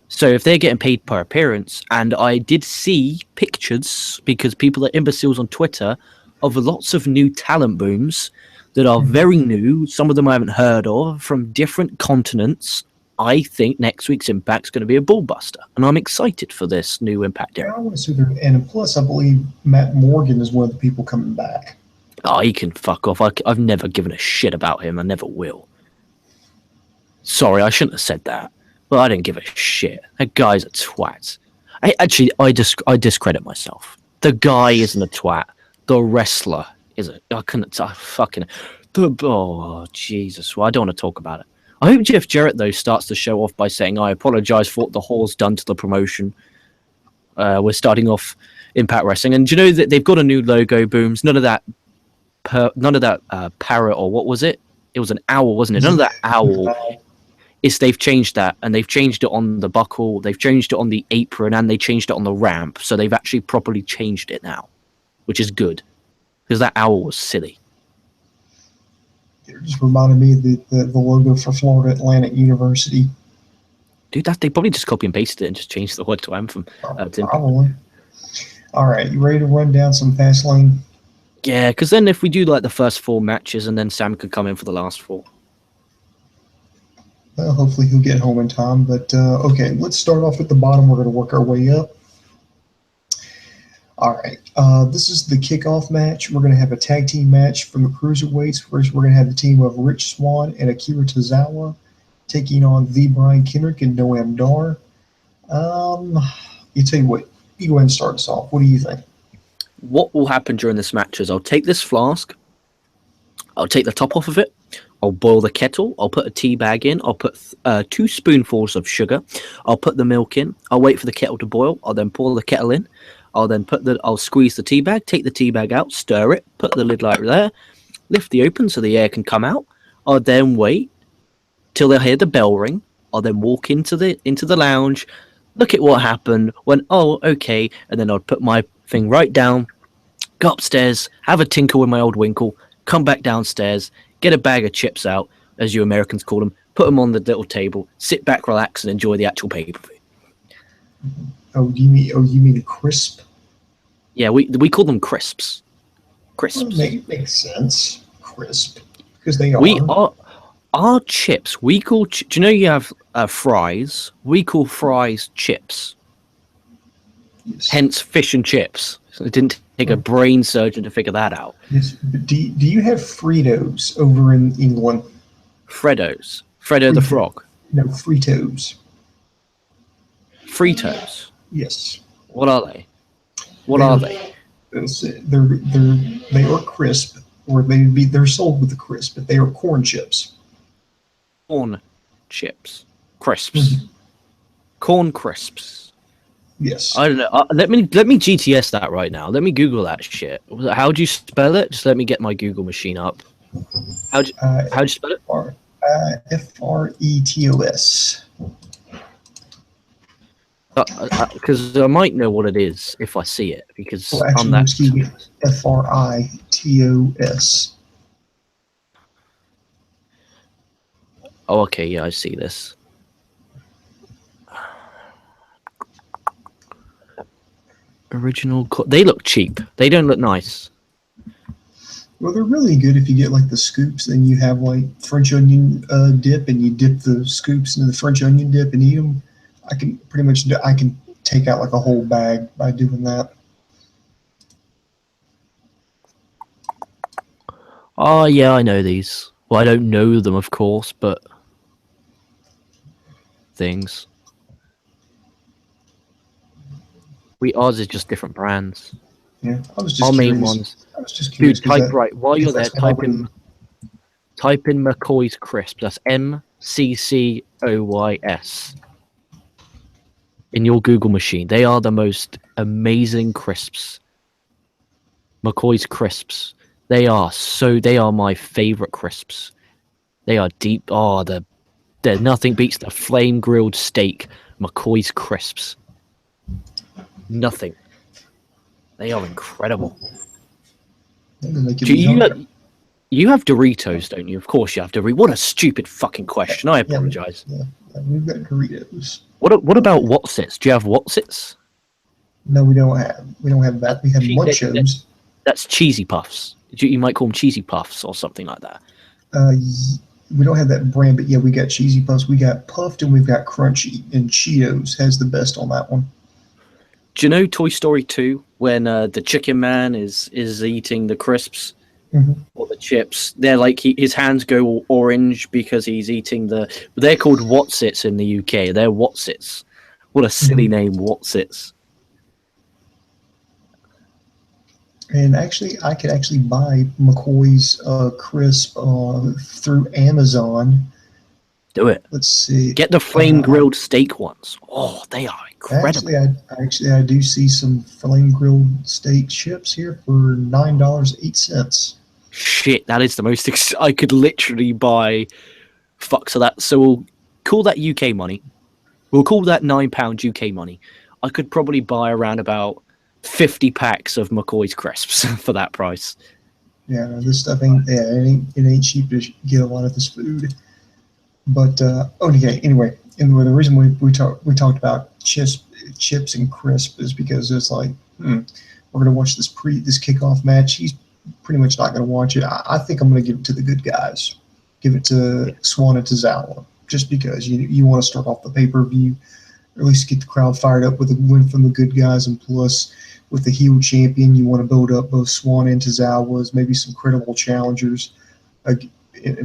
So if they're getting paid per appearance, and I did see pictures, because people are imbeciles on Twitter, of lots of new talent booms that are very new, some of them I haven't heard of, from different continents. I think next week's Impact's going to be a ballbuster, and I'm excited for this new Impact era. I want to see and plus, I believe Matt Morgan is one of the people coming back. Oh, he can fuck off. I've never given a shit about him. I never will. Sorry, I shouldn't have said that. But I didn't give a shit. That guy's a twat. I discredit myself. The guy isn't a twat. The wrestler is oh, Jesus. Well, I don't want to talk about it. I hope Jeff Jarrett, though, starts the show off by saying, I apologize for what the Hall's done to the promotion. We're starting off Impact Wrestling. And do you know that they've got a new logo, Booms? None of that parrot, or what was it? It was an owl, wasn't it? None of that owl. They've changed that, and they've changed it on the buckle, they've changed it on the apron, and they changed it on the ramp. So they've actually properly changed it now, which is good, because that owl was silly. It just reminded me of the logo for Florida Atlantic University. Dude, they probably just copy and pasted it and just changed the word to Anthem. Probably. All right, you ready to run down some fast lane? Yeah, because then if we do the first 4 matches, and then Sam could come in for the last 4. Well, hopefully he'll get home in time. But okay, let's start off at the bottom. We're going to work our way up. All right, this is the kickoff match. We're going to have a tag team match from the cruiserweights. First, we're going to have the team of Rich Swann and Akira Tozawa taking on the Brian Kendrick and Noam Dar. You tell you what, you go ahead and start us off. What do you think? What will happen during this match is I'll take this flask, I'll take the top off of it, I'll boil the kettle, I'll put a tea bag in, I'll put 2 spoonfuls of sugar, I'll put the milk in, I'll wait for the kettle to boil, I'll then pour the kettle in, I'll squeeze the tea bag, take the tea bag out, stir it, put the lid like there, lift the open so the air can come out. I'll then wait till they hear the bell ring. I'll then walk into the lounge, look at what happened, oh, okay, and then I'd put my thing right down, go upstairs, have a tinkle with my old winkle, come back downstairs, get a bag of chips out, as you Americans call them, put them on the little table, sit back, relax, and enjoy the actual pay-per-view. Oh, you mean a crisp? Yeah, we call them crisps. Crisps. Well, makes sense. Crisp, because they are. We are our chips. We call. Do you know you have fries? We call fries chips. Yes. Hence, fish and chips. So it didn't take a brain surgeon to figure that out. Yes. Do you have Fritos over in England? Fredo the frog. No, Fritos. Fritos. Yes. What are they? What are they? They are crisp, or they're sold with the crisp, but they are corn chips. Corn chips. Crisps. Corn crisps. Yes. I don't know. Let me GTS that right now. Let me Google that shit. How do you spell it? Just let me get my Google machine up. How'd you spell it? Fretos. Because I might know what it is if I see it. Because I'm that. Excuse me. Fritos. Oh, okay. Yeah, I see this. Original. They look cheap. They don't look nice. Well, they're really good if you get like the scoops and you have like French onion dip, and you dip the scoops into the French onion dip and eat them. I can take out like a whole bag by doing that. Oh yeah, I know these. Well, I don't know them, of course, but things. Ours is just different brands. Yeah, I was just our curious. main ones. I was just curious. Dude, type right while you're there. Type in McCoy's crisps. That's MCCOYS in your Google machine. They are the most amazing crisps. McCoy's crisps. They are my favorite crisps. They are deep. Oh, they're nothing beats the flame grilled steak. McCoy's crisps. Nothing. They are incredible. You have Doritos, don't you? Of course you have Doritos. What a stupid fucking question. I apologize. Yeah, we've got Doritos. What about Wotsits? Do you have Wotsits? No, we don't have that. We have Munchos. That's cheesy puffs. You might call them cheesy puffs or something like that. We don't have that brand, but yeah, we got cheesy puffs. We got puffed and we've got crunchy, and Cheetos has the best on that one. Do you know Toy Story 2 when the Chicken Man is eating the crisps or the chips? They're like his hands go orange because he's eating They're called Wotsits in the UK. They're Wotsits. What a silly name, Wotsits. And actually, I could actually buy McCoy's crisp through Amazon. Do it. Let's see. Get the flame grilled steak ones. Oh, they are incredible. I do see some flame grilled steak chips here for $9.08. Shit, that is the most. I could literally buy. Fuck, so we'll call that UK money. We'll call that £9 UK money. I could probably buy around about 50 packs of McCoy's crisps for that price. Yeah, no, this stuff ain't cheap to get a lot of this food. But okay. Anyway, the reason we talked about chips and crisp is because it's like we're gonna watch this kickoff match. He's pretty much not gonna watch it. I think I'm gonna give it to the good guys. Give it to Swan and Tozawa, just because you want to start off the pay-per-view, or at least get the crowd fired up with a win from the good guys, and plus with the heel champion, you want to build up both Swan and Tozawa's, maybe some credible challengers, and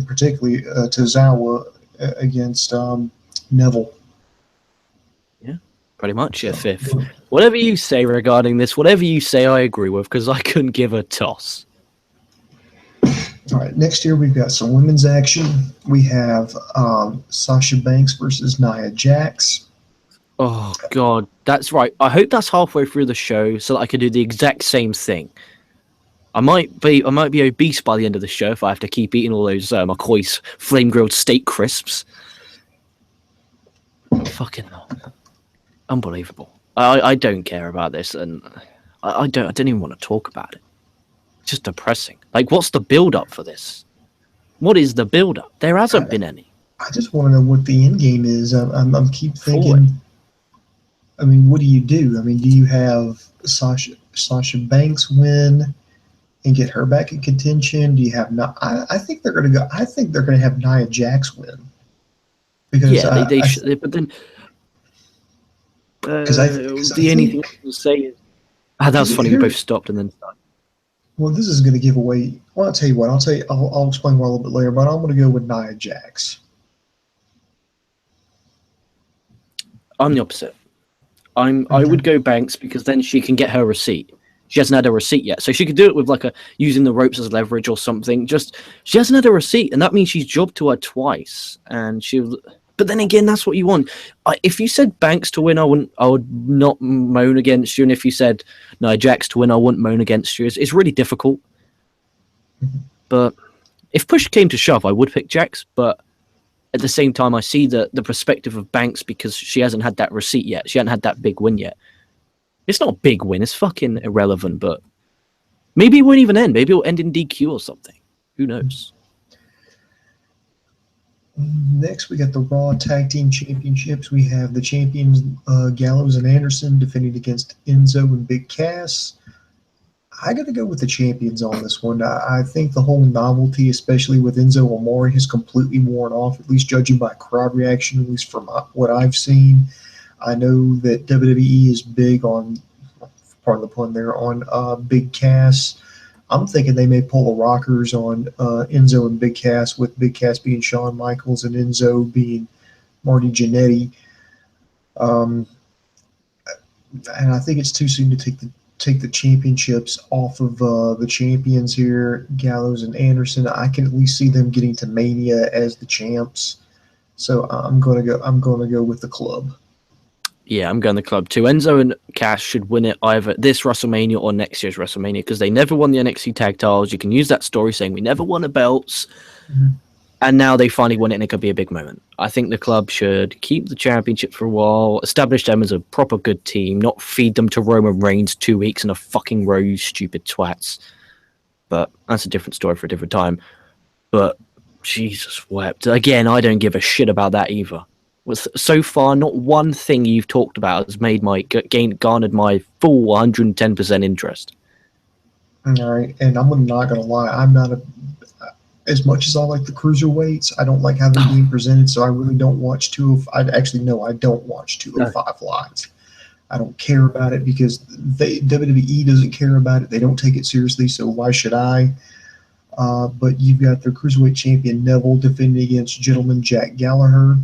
particularly Tozawa against Neville. Yeah, pretty much. If whatever you say regarding this, whatever you say, I agree with, because I couldn't give a toss. All right, next year we've got some women's action. We have Sasha Banks versus Nia Jax. Oh, God, that's right. I hope that's halfway through the show so that I can do the exact same thing. I might be obese by the end of the show if I have to keep eating all those McCoy's flame grilled steak crisps. Fucking hell. Unbelievable. I don't care about this, and I don't even want to talk about it. It's just depressing. Like, what's the build up for this? What is the build up? There hasn't been any. I just want to know what the end game is. I'm keep thinking. I mean, what do you do? I mean, do you have Sasha Banks win and get her back in contention? Do you have I think they're going to go. I think they're going to have Nia Jax win because they should. But then, the only thing I can say is, that was funny. We both stopped and then started. Well, this is going to give away. Well, I'll tell you what. I'll explain why a little bit later. But I'm going to go with Nia Jax. I'm the opposite. I would go Banks because then she can get her receipt. She hasn't had a receipt yet, so she could do it with using the ropes as leverage or something. Just she hasn't had a receipt, and that means she's jobbed to her twice. And but then again, that's what you want. If you said Banks to win, I would not moan against you. And if you said no, Jax to win, I wouldn't moan against you. It's really difficult. But if push came to shove, I would pick Jax. But at the same time, I see the perspective of Banks because she hasn't had that receipt yet. She hasn't had that big win yet. It's not a big win. It's fucking irrelevant. But maybe it won't even end. Maybe it'll end in DQ or something. Who knows? Next, we got the Raw Tag Team Championships. We have the champions Gallows and Anderson defending against Enzo and Big Cass. I got to go with the champions on this one. I think the whole novelty, especially with Enzo Amore, has completely worn off, at least judging by crowd reaction, at least from what I've seen. I know that WWE is big on, pardon the pun there, on Big Cass. I'm thinking they may pull the rockers on Enzo and Big Cass, with Big Cass being Shawn Michaels and Enzo being Marty Jannetty. And I think it's too soon to take the championships off of the champions here, Gallows and Anderson. I can at least see them getting to Mania as the champs. So I'm gonna go with the club. Yeah, I'm going the club too. Enzo and Cass should win it either this WrestleMania or next year's WrestleMania because they never won the NXT tag titles. You can use that story saying we never won the belts. Mm-hmm. And now they finally won it and it could be a big moment. I think the club should keep the championship for a while, establish them as a proper good team, not feed them to Roman Reigns 2 weeks in a fucking row, you stupid twats. But that's a different story for a different time. But Jesus wept. Again, I don't give a shit about that either. So far, not one thing you've talked about has made garnered my full 110% interest. All right, and I'm not going to lie. I'm not as much as I like the cruiserweights, I don't like how they're being presented, so I really don't watch I don't watch 205 Live. I don't care about it because WWE doesn't care about it. They don't take it seriously, so why should I? But you've got their cruiserweight champion Neville defending against gentleman Jack Gallagher.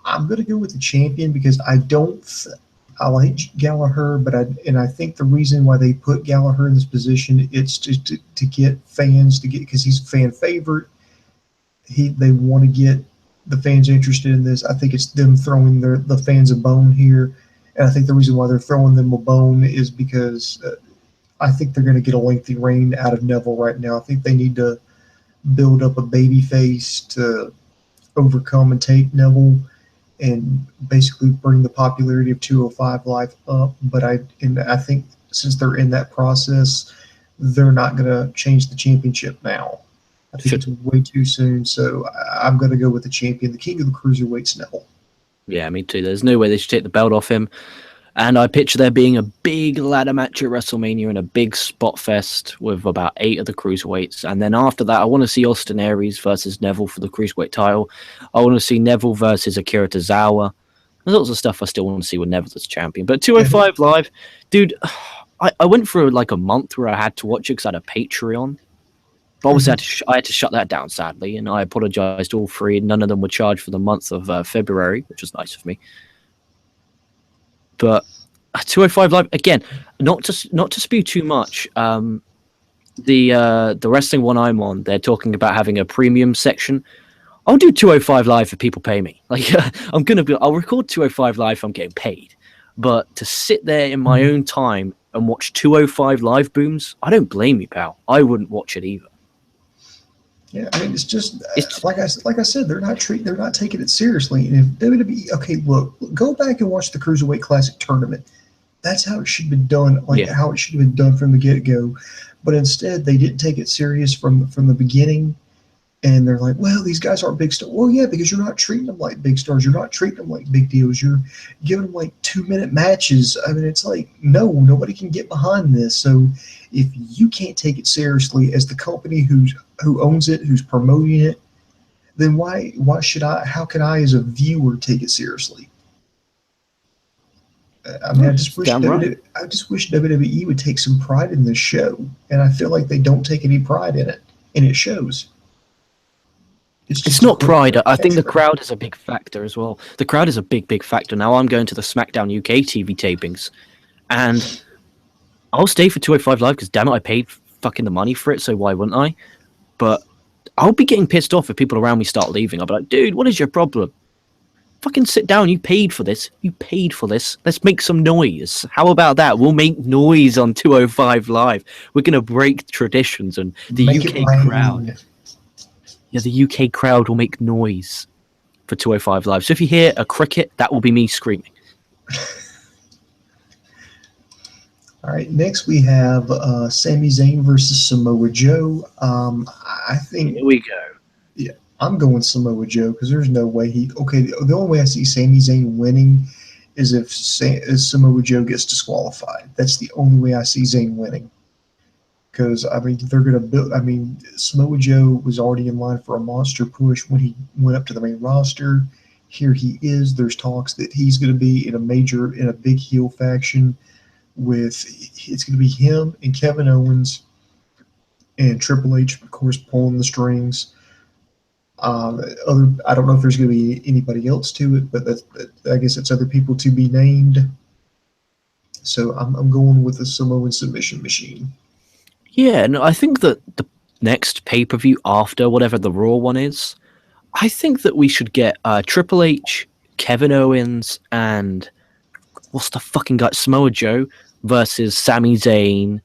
I'm going to go with the champion because I like Gallagher, but I think the reason why they put Gallagher in this position it's to get fans because he's a fan favorite. They want to get the fans interested in this. I think it's them throwing the fans a bone here, and I think the reason why they're throwing them a bone is because I think they're going to get a lengthy reign out of Neville right now. I think they need to build up a baby face to overcome and take Neville and basically bring the popularity of 205 Live up. But I think since they're in that process, they're not going to change the championship now. I think it's way too soon. So I'm going to go with the champion, the king of the cruiserweights, Neville. Yeah, me too. There's no way they should take the belt off him. And I picture there being a big ladder match at WrestleMania and a big spot fest with about 8 of the cruiserweights. And then after that, I want to see Austin Aries versus Neville for the cruiserweight title. I want to see Neville versus Akira Tozawa. There's lots of stuff I still want to see with Neville as champion. But 205 Live, dude, I went through like a month where I had to watch it because I had a Patreon. But obviously, I had to shut that down, sadly. And I apologized to all three. None of them were charged for the month of February, which was nice of me. But 205 Live, again, not to spew too much, the wrestling one I'm on, they're talking about having a premium section. I'll do 205 Live if people pay me. Like I'll record 205 Live if I'm getting paid. But to sit there in my own time and watch 205 live booms, I don't blame you, pal. I wouldn't watch it either. Yeah, I mean, it's just like I said, they're not taking it seriously. And if WWE, okay, look, go back and watch the Cruiserweight Classic tournament. That's how it should have been done, how it should have been done from the get-go. But instead, they didn't take it serious from the beginning. And they're like, well, these guys aren't big stars. Well, yeah, because you're not treating them like big stars. You're not treating them like big deals. You're giving them like 2-minute matches. I mean, it's like, no, nobody can get behind this. So if you can't take it seriously as the company who owns it, who's promoting it, then why should I? How can I, as a viewer, take it seriously? I mean, I just wish WWE would take some pride in this show, and I feel like they don't take any pride in it, and it shows. It's not pride. I think the crowd is a big factor as well. The crowd is a big factor. Now I'm going to the SmackDown UK TV tapings, and I'll stay for 205 Live because damn it, I paid fucking the money for it, so why wouldn't I? But I'll be getting pissed off if people around me start leaving. I'll be like, dude, what is your problem? Fucking sit down. You paid for this. Let's make some noise. How about that? We'll make noise on 205 Live. We're going to break traditions and the UK crowd. Yeah, the UK crowd will make noise for 205 Live. So if you hear a cricket, that will be me screaming. All right, next we have Sami Zayn versus Samoa Joe. I think... Here we go. Yeah, I'm going Samoa Joe because there's no way he... Okay, the only way I see Sami Zayn winning is if Samoa Joe gets disqualified. That's the only way I see Zayn winning. Because, I mean, they're going to build... I mean, Samoa Joe was already in line for a monster push when he went up to the main roster. Here he is. There's talks that he's going to be in a big heel faction with... It's going to be him and Kevin Owens and Triple H, of course, pulling the strings. I don't know if there's going to be anybody else to it, but I guess it's other people to be named. So I'm going with the Samoan submission machine. Yeah, no, I think that the next pay-per-view after whatever the Raw one is, I think that we should get Triple H, Kevin Owens, and what's the fucking guy, Samoa Joe versus Sami Zayn,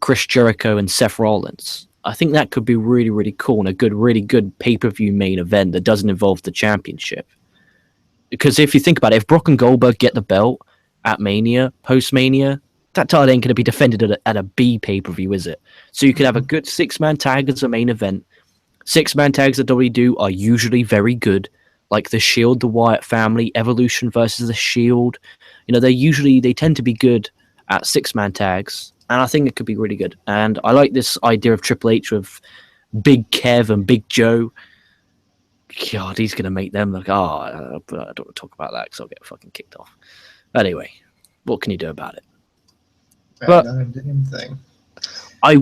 Chris Jericho, and Seth Rollins. I think that could be really, really cool and a really good pay-per-view main event that doesn't involve the championship. Because if you think about it, if Brock and Goldberg get the belt at Mania, post-Mania, that title ain't going to be defended at a B pay-per-view, is it? So you could have a good 6-man tag as a main event. 6-man tags that WWE do are usually very good, like the Shield, the Wyatt family, Evolution versus the Shield. You know, they tend to be good at 6-man tags, and I think it could be really good. And I like this idea of Triple H with Big Kev and Big Joe. God, he's going to make them look, I don't want to talk about that because I'll get fucking kicked off. Anyway, what can you do about it? But not a damn thing. I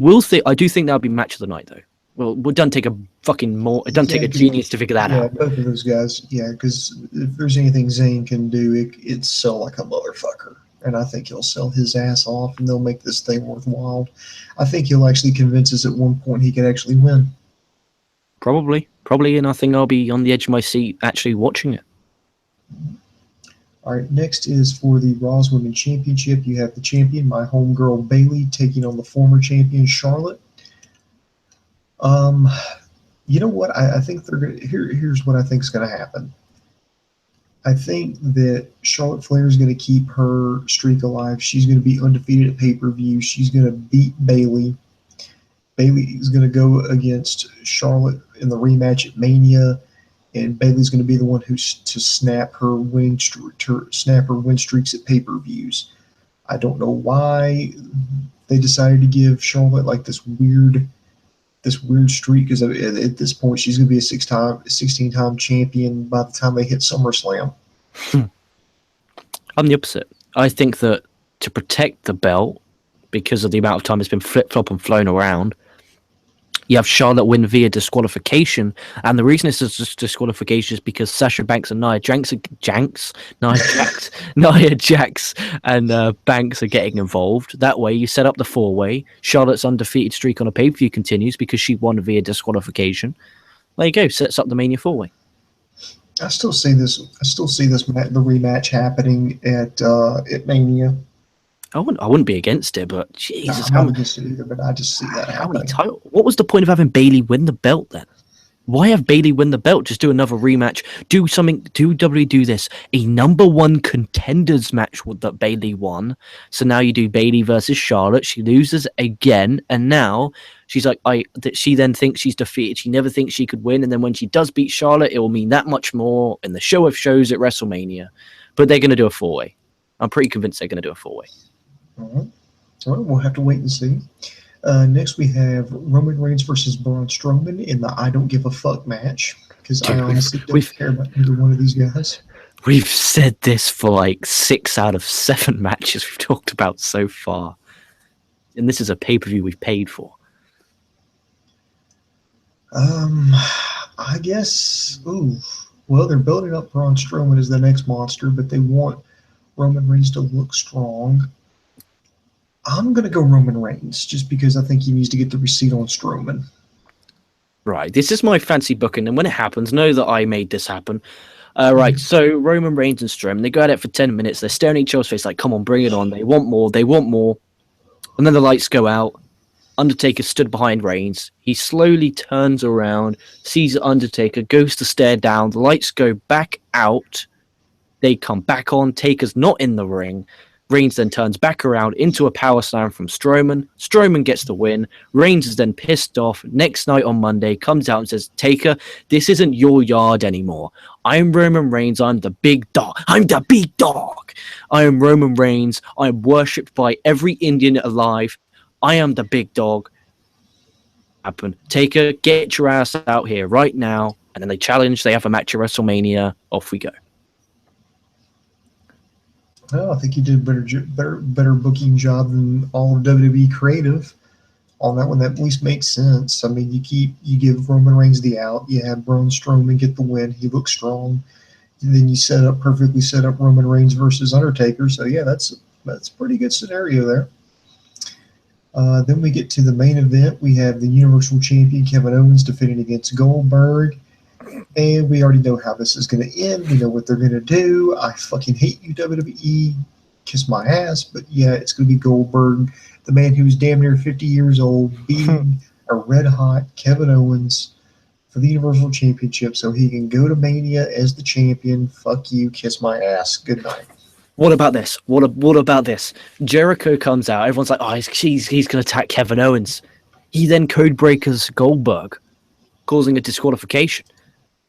do think that would be match of the night, though. Well, it doesn't take a genius to figure that out. Yeah, both of those guys. Yeah, because if there's anything Zayn can do, it's sell like a motherfucker. And I think he'll sell his ass off, and they'll make this thing worthwhile. I think he'll actually convince us at one point he could actually win. Probably, and I think I'll be on the edge of my seat actually watching it. All right, next is for the Raw's Women's Championship. You have the champion, my homegirl Bayley, taking on the former champion Charlotte. You know what? I think they're gonna. Here's what I think is going to happen. I think that Charlotte Flair is going to keep her streak alive. She's going to be undefeated at pay-per-view. She's going to beat Bayley. Bayley is going to go against Charlotte in the rematch at Mania. And Bayley's going to be the one who's to snap her win streaks at pay-per-views. I don't know why they decided to give Charlotte like this weird streak, because at this point she's going to be a 16-time champion by the time they hit SummerSlam. I'm the opposite. I think that to protect the belt, because of the amount of time it's been flip-flop and flown around, you have Charlotte win via disqualification, and the reason it's just disqualification is because Sasha Banks and Nia Jax and Banks are getting involved. That way, you set up the 4-way. Charlotte's undefeated streak on a pay-per-view continues because she won via disqualification. There you go. Sets up the Mania 4-way. I still see the rematch happening at Mania. I wouldn't be against it, but No, Jesus, I'm not against it either, but I just see that how many happening. titles? What was the point of having Bailey win the belt then? Why have Bailey win the belt? Just do another rematch. Do something. Do WWE do this? A number one contenders match that Bailey won. So now you do Bailey versus Charlotte. She loses again, and now she's like, she then thinks she's defeated. She never thinks she could win, and then when she does beat Charlotte, it will mean that much more in the show of shows at WrestleMania. But they're going to do a 4-way. I'm pretty convinced they're going to do a 4-way. All right. Well, we'll have to wait and see. Next, we have Roman Reigns versus Braun Strowman in the I Don't Give a Fuck match, because I honestly don't care about either one of these guys. We've said this for like 6 out of 7 matches we've talked about so far. And this is a pay-per-view we've paid for. I guess, well, they're building up Braun Strowman as the next monster, but they want Roman Reigns to look strong. I'm going to go Roman Reigns just because I think he needs to get the receipt on Strowman. Right, this is my fancy booking, and when it happens, know that I made this happen. Right, so Roman Reigns and Strowman, they go at it for 10 minutes, they're staring at each other's face like, come on, bring it on, they want more, and then the lights go out, Undertaker stood behind Reigns, he slowly turns around, sees Undertaker, goes to stare down, the lights go back out, they come back on, Taker's not in the ring, Reigns then turns back around into a power slam from Strowman. Strowman gets the win. Reigns is then pissed off. Next night on Monday, comes out and says, Taker, this isn't your yard anymore. I'm Roman Reigns. I'm the big dog. I'm the big dog. I am Roman Reigns. I am worshipped by every Indian alive. I am the big dog. Happen. Taker, get your ass out here right now. And then they challenge. They have a match at WrestleMania. Off we go. Well, I think he did a better booking job than all of WWE creative on that one. That at least makes sense. I mean, you give Roman Reigns the out, you have Braun Strowman get the win. He looks strong. And then you perfectly set up Roman Reigns versus Undertaker. So yeah, that's a pretty good scenario there. Then we get to the main event. We have the Universal Champion Kevin Owens defending against Goldberg. And we already know how this is going to end. We know what they're going to do. I fucking hate you, WWE. Kiss my ass. But yeah, it's going to be Goldberg, the man who's damn near 50 years old, beating a red-hot Kevin Owens for the Universal Championship so he can go to Mania as the champion. Fuck you. Kiss my ass. Good night. What about this? What about this? Jericho comes out. Everyone's like, oh, he's going to attack Kevin Owens. He then code breakers Goldberg, causing a disqualification.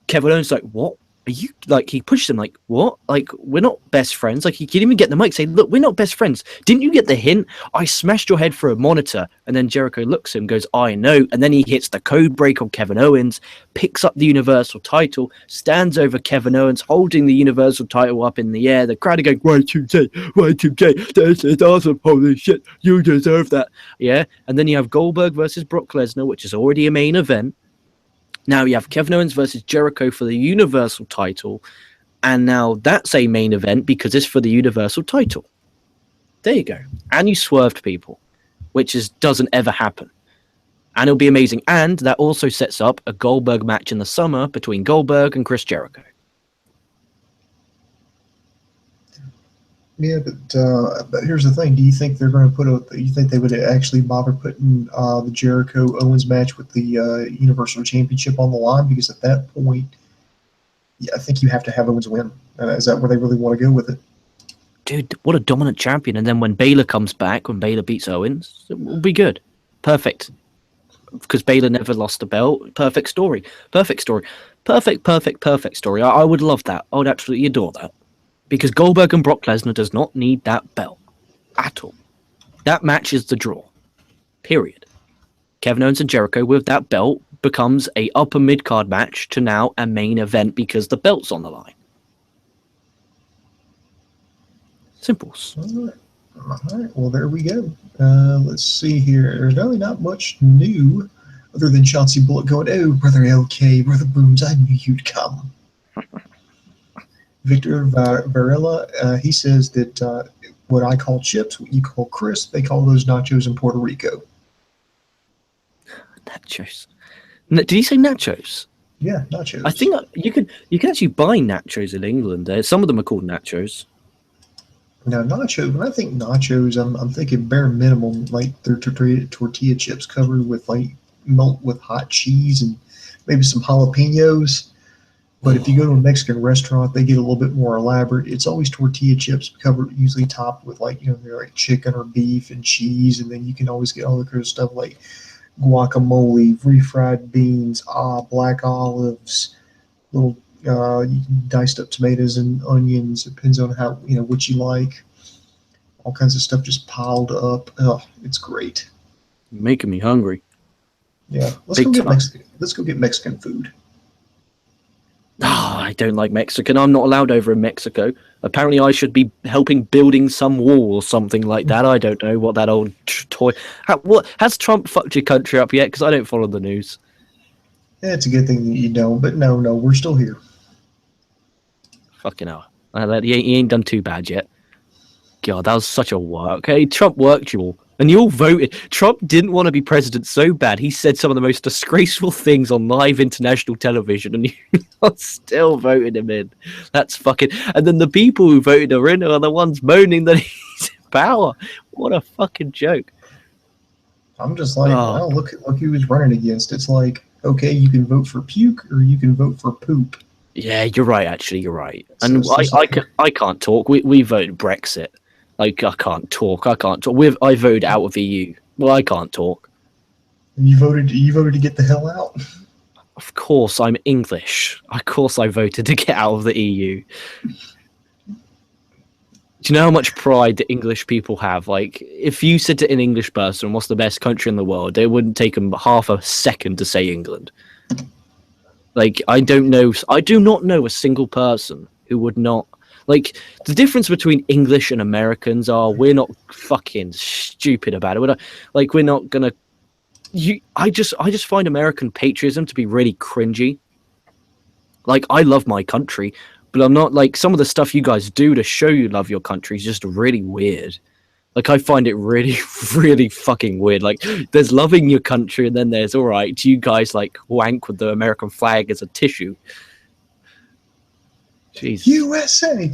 Kevin Owens like, what? Are you like? He pushes him like, what? Like, we're not best friends. Like, he can't even get the mic. Say, look, we're not best friends. Didn't you get the hint? I smashed your head through a monitor. And then Jericho looks at him, goes, I know. And then he hits the code break on Kevin Owens, picks up the Universal title, stands over Kevin Owens, holding the Universal title up in the air. The crowd are going, Y2J, this is awesome. Holy shit, you deserve that. Yeah. And then you have Goldberg versus Brock Lesnar, which is already a main event. Now you have Kevin Owens versus Jericho for the Universal title, and now that's a main event because it's for the Universal title. There you go. And you swerved people, which doesn't ever happen. And it'll be amazing. And that also sets up a Goldberg match in the summer between Goldberg and Chris Jericho. Yeah, but here's the thing. Do you think they're going to you think they would actually bother putting the Jericho Owens match with the Universal Championship on the line? Because at that point, yeah, I think you have to have Owens win. Is that where they really want to go with it? Dude, what a dominant champion. And then when Baylor comes back, when Baylor beats Owens, it will be good. Perfect. Because Baylor never lost the belt. Perfect story. Perfect story. Perfect story. I would love that. I would absolutely adore that. Because Goldberg and Brock Lesnar does not need that belt at all. That match is the draw. Period. Kevin Owens and Jericho with that belt becomes a upper mid-card match to now a main event because the belt's on the line. Simples. All right. Well, there we go. Let's see here. There's really not much new other than Chauncey Bullock going, oh, Brother LK, Brother Booms, I knew you'd come. Victor Varela, he says that what I call chips, what you call crisp, they call those nachos in Puerto Rico. Nachos. Did he say nachos? Yeah, nachos. I think you can actually buy nachos in England. Some of them are called nachos. Now, nacho. When I think nachos, I'm thinking bare minimum, like their tortilla chips covered with like melt with hot cheese and maybe some jalapenos. But if you go to a Mexican restaurant, they get a little bit more elaborate. It's always tortilla chips covered, usually topped with like they're like chicken or beef and cheese, and then you can always get all the kind of stuff like guacamole, refried beans, black olives, little diced up tomatoes and onions. Depends on how what you like. All kinds of stuff just piled up. Oh, it's great. You're making me hungry. Yeah, let's Big go get time. Mexican. Let's go get Mexican food. I don't like Mexican. I'm not allowed over in Mexico. Apparently, I should be helping building some wall or something like that. I don't know what that old toy. What has Trump fucked your country up yet? Because I don't follow the news. Yeah, it's a good thing that you don't. But no, we're still here. Fucking hell. He ain't done too bad yet. God, that was such a work. Hey, Trump worked you all. And you all voted. Trump didn't want to be president so bad. He said some of the most disgraceful things on live international television, and you still voted him in. That's fucking. And then the people who voted him in are the ones moaning that he's in power. What a fucking joke. I'm just like, well, look who he's running against. It's like, okay, you can vote for puke or you can vote for poop. Yeah, you're right. Actually, you're right. And I can't talk. We voted Brexit. Like, I can't talk. I voted out of EU. Well, I can't talk. You voted to get the hell out? Of course, I'm English. Of course, I voted to get out of the EU. Do you know how much pride the English people have? Like, if you said to an English person, what's the best country in the world, it wouldn't take them half a second to say England. Like, I do not know a single person who would not. Like, the difference between English and Americans are we're not fucking stupid about it. We're not gonna. I just find American patriotism to be really cringy. Like, I love my country, but I'm not like some of the stuff you guys do to show you love your country is just really weird. Like, I find it really, really fucking weird. Like, there's loving your country, and then there's, all right, do you guys, like, wank with the American flag as a tissue? Jeez. USA.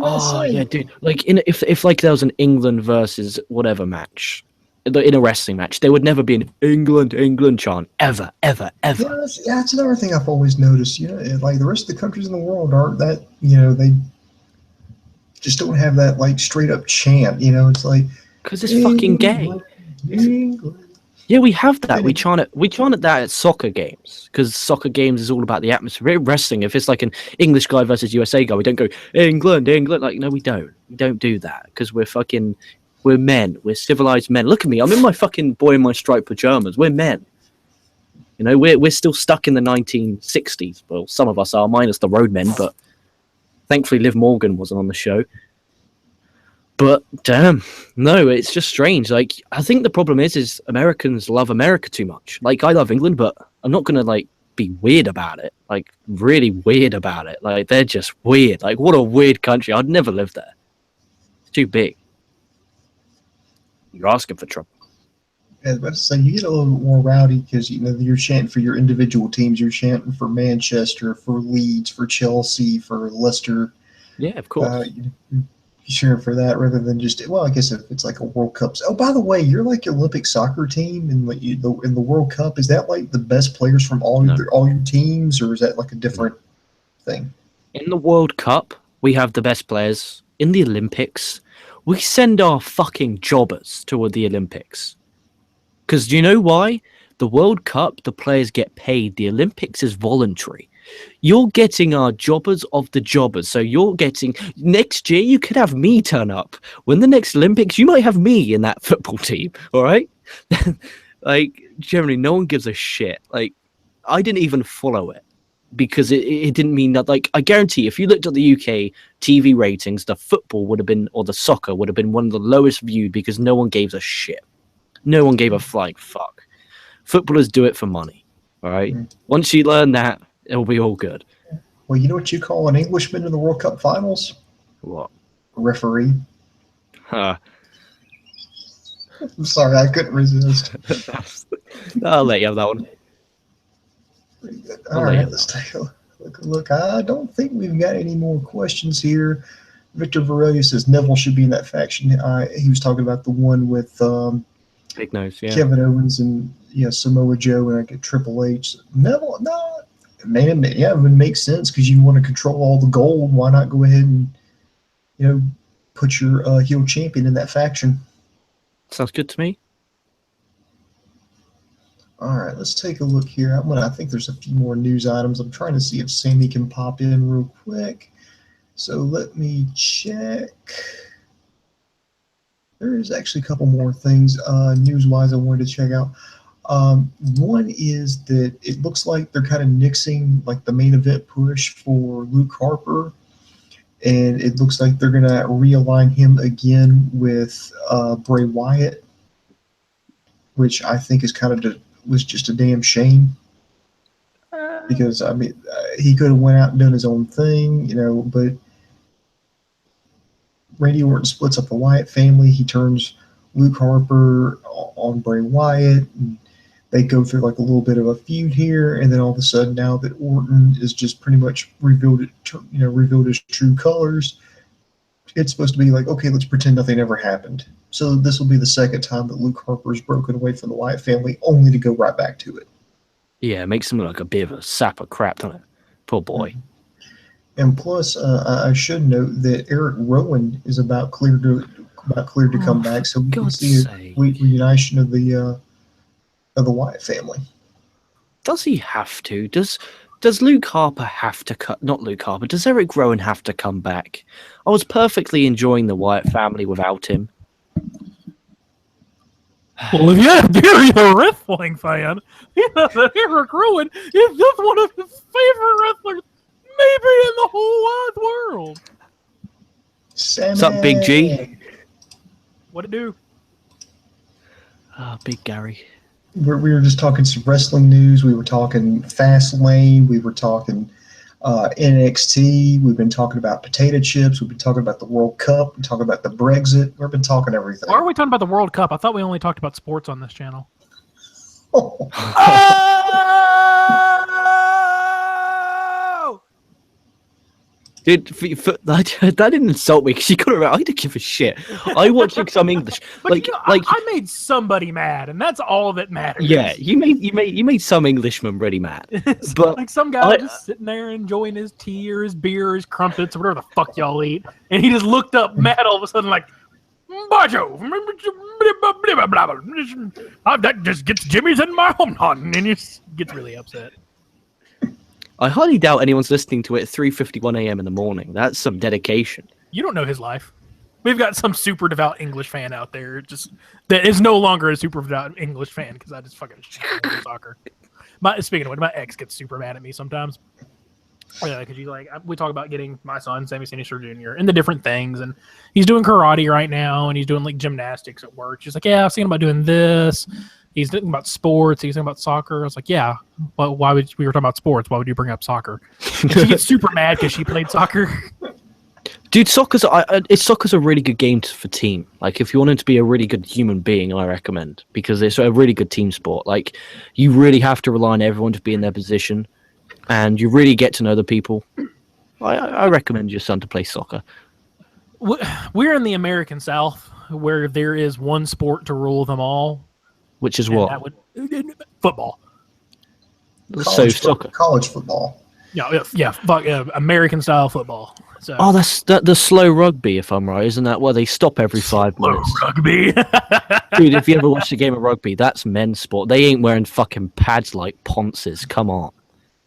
Oh, yeah, dude. Like, if like, there was an England versus whatever match, in a wrestling match, there would never be an England chant, ever. Yeah, that's another thing I've always noticed. Like, the rest of the countries in the world aren't that, they just don't have that like straight up chant. It's like because it's fucking gay. England. Yeah, we have that. We chant it that at soccer games because soccer games is all about the atmosphere. Wrestling, if it's like an English guy versus USA guy, we don't go England. Like, no, we don't. We don't do that because we're men. We're civilized men. Look at me. I'm in my fucking boy in my striped pajamas. We're men. We're still stuck in the 1960s. Well, some of us are, minus the roadmen, but thankfully Liv Morgan wasn't on the show. But damn, no, it's just strange. Like, I think the problem is Americans love America too much. Like, I love England, but I'm not gonna like be weird about it. Like, really weird about it. Like, they're just weird. Like, what a weird country. I'd never live there. It's too big. You're asking for trouble. Yeah, but so you get a little bit more rowdy because you're chanting for your individual teams. You're chanting for Manchester, for Leeds, for Chelsea, for Leicester. Yeah, of course. Cheering for that rather than just, well, I guess if it's like a World Cup. Oh, by the way, you're like your Olympic soccer team in the World Cup. Is that like the best players from all your teams, or is that like a different thing? In the World Cup, we have the best players. In the Olympics, we send our fucking jobbers toward the Olympics. Because do you know why? The World Cup, the players get paid. The Olympics is voluntary. You're getting our jobbers of the jobbers. So you're getting, next year, you could have me turn up. When the next Olympics, you might have me in that football team. All right? Like, generally, no one gives a shit. Like, I didn't even follow it because it didn't mean that, like, I guarantee if you looked at the UK TV ratings, the football would have been, or the soccer would have been one of the lowest viewed because no one gave a shit. No one gave a flying fuck. Footballers do it for money. All right? Once you learn that, it'll be all good. Well, you know what you call an Englishman in the World Cup finals? What? A referee. Huh. I'm sorry, I couldn't resist. I'll let you have that one. All right, let's take a look. I don't think we've got any more questions here. Victor Varela says Neville should be in that faction. He was talking about the one with Big Nose, yeah. Kevin Owens and Samoa Joe and I get Triple H. Neville, no, man, yeah, it would make sense because you want to control all the gold. Why not go ahead and put your heel champion in that faction? Sounds good to me. All right, let's take a look here. I think there's a few more news items. I'm trying to see if Sammy can pop in real quick. So let me check. There's actually a couple more things news-wise I wanted to check out. One is that it looks like they're kind of nixing like the main event push for Luke Harper, and it looks like they're going to realign him again with Bray Wyatt, which I think is was just a damn shame. Because I mean, he could have went out and done his own thing, but Randy Orton splits up the Wyatt family. He turns Luke Harper on Bray Wyatt, and they go through like a little bit of a feud here, and then all of a sudden, now that Orton is just pretty much revealed his true colors, it's supposed to be like, okay, let's pretend nothing ever happened. So this will be the second time that Luke Harper's broken away from the Wyatt family, only to go right back to it. Yeah, it makes him look like a bit of a sap of crap, doesn't it? Poor boy. And plus, I should note that Eric Rowan is about cleared to come back, so we can see a complete reunition of the Wyatt family. Does he have to? Does Luke Harper have to cut? Not Luke Harper. Does Eric Rowan have to come back? I was perfectly enjoying the Wyatt family without him. Well, if you're a wrestling fan, you know that Eric Rowan is just one of his favorite wrestlers, maybe in the whole wide world. What's up, Big G? What'd it do? Big Gary. We were just talking some wrestling news. We were talking Fastlane. We were talking NXT. We've been talking about potato chips. We've been talking about the World Cup. We're talking about the Brexit. We've been talking everything. Why are we talking about the World Cup? I thought we only talked about sports on this channel. Oh. Dude, that didn't insult me because you got it right. I didn't give a shit. I watched it because I'm English. But I made somebody mad, and that's all that matters. Yeah, you made some Englishman really mad. But like some guy just sitting there enjoying his tea or his beer or his crumpets or whatever the fuck y'all eat, and he just looked up mad all of a sudden like, Bajo, that just gets Jimmy's in my home, and he just gets really upset. I highly doubt anyone's listening to it at 3:51 a.m. in the morning. That's some dedication. You don't know his life. We've got some super devout English fan out there that is no longer a super devout English fan because I just fucking shit on soccer. Speaking of which, my ex gets super mad at me sometimes. Yeah, because we talk about getting my son, Sammy Sinister Jr., into different things, and he's doing karate right now, and he's doing like gymnastics at work. She's like, yeah, I was thinking about doing this. He's thinking about sports. He's thinking about soccer. I was like, yeah, but we were talking about sports. Why would you bring up soccer? And she gets super mad because she played soccer. Dude, soccer's a really good game for team. Like, if you wanted to be a really good human being, I recommend, because it's a really good team sport. Like, you really have to rely on everyone to be in their position, and you really get to know the people. I recommend your son to play soccer. We're in the American South, where there is one sport to rule them all. Which is what? Football. Soccer. College football. Yeah. American style football. So. Oh, that's the slow rugby, if I'm right, isn't that? Well, they stop every 5 minutes. Rugby. Dude, if you ever watched a game of rugby, that's men's sport. They ain't wearing fucking pads like ponces. Come on.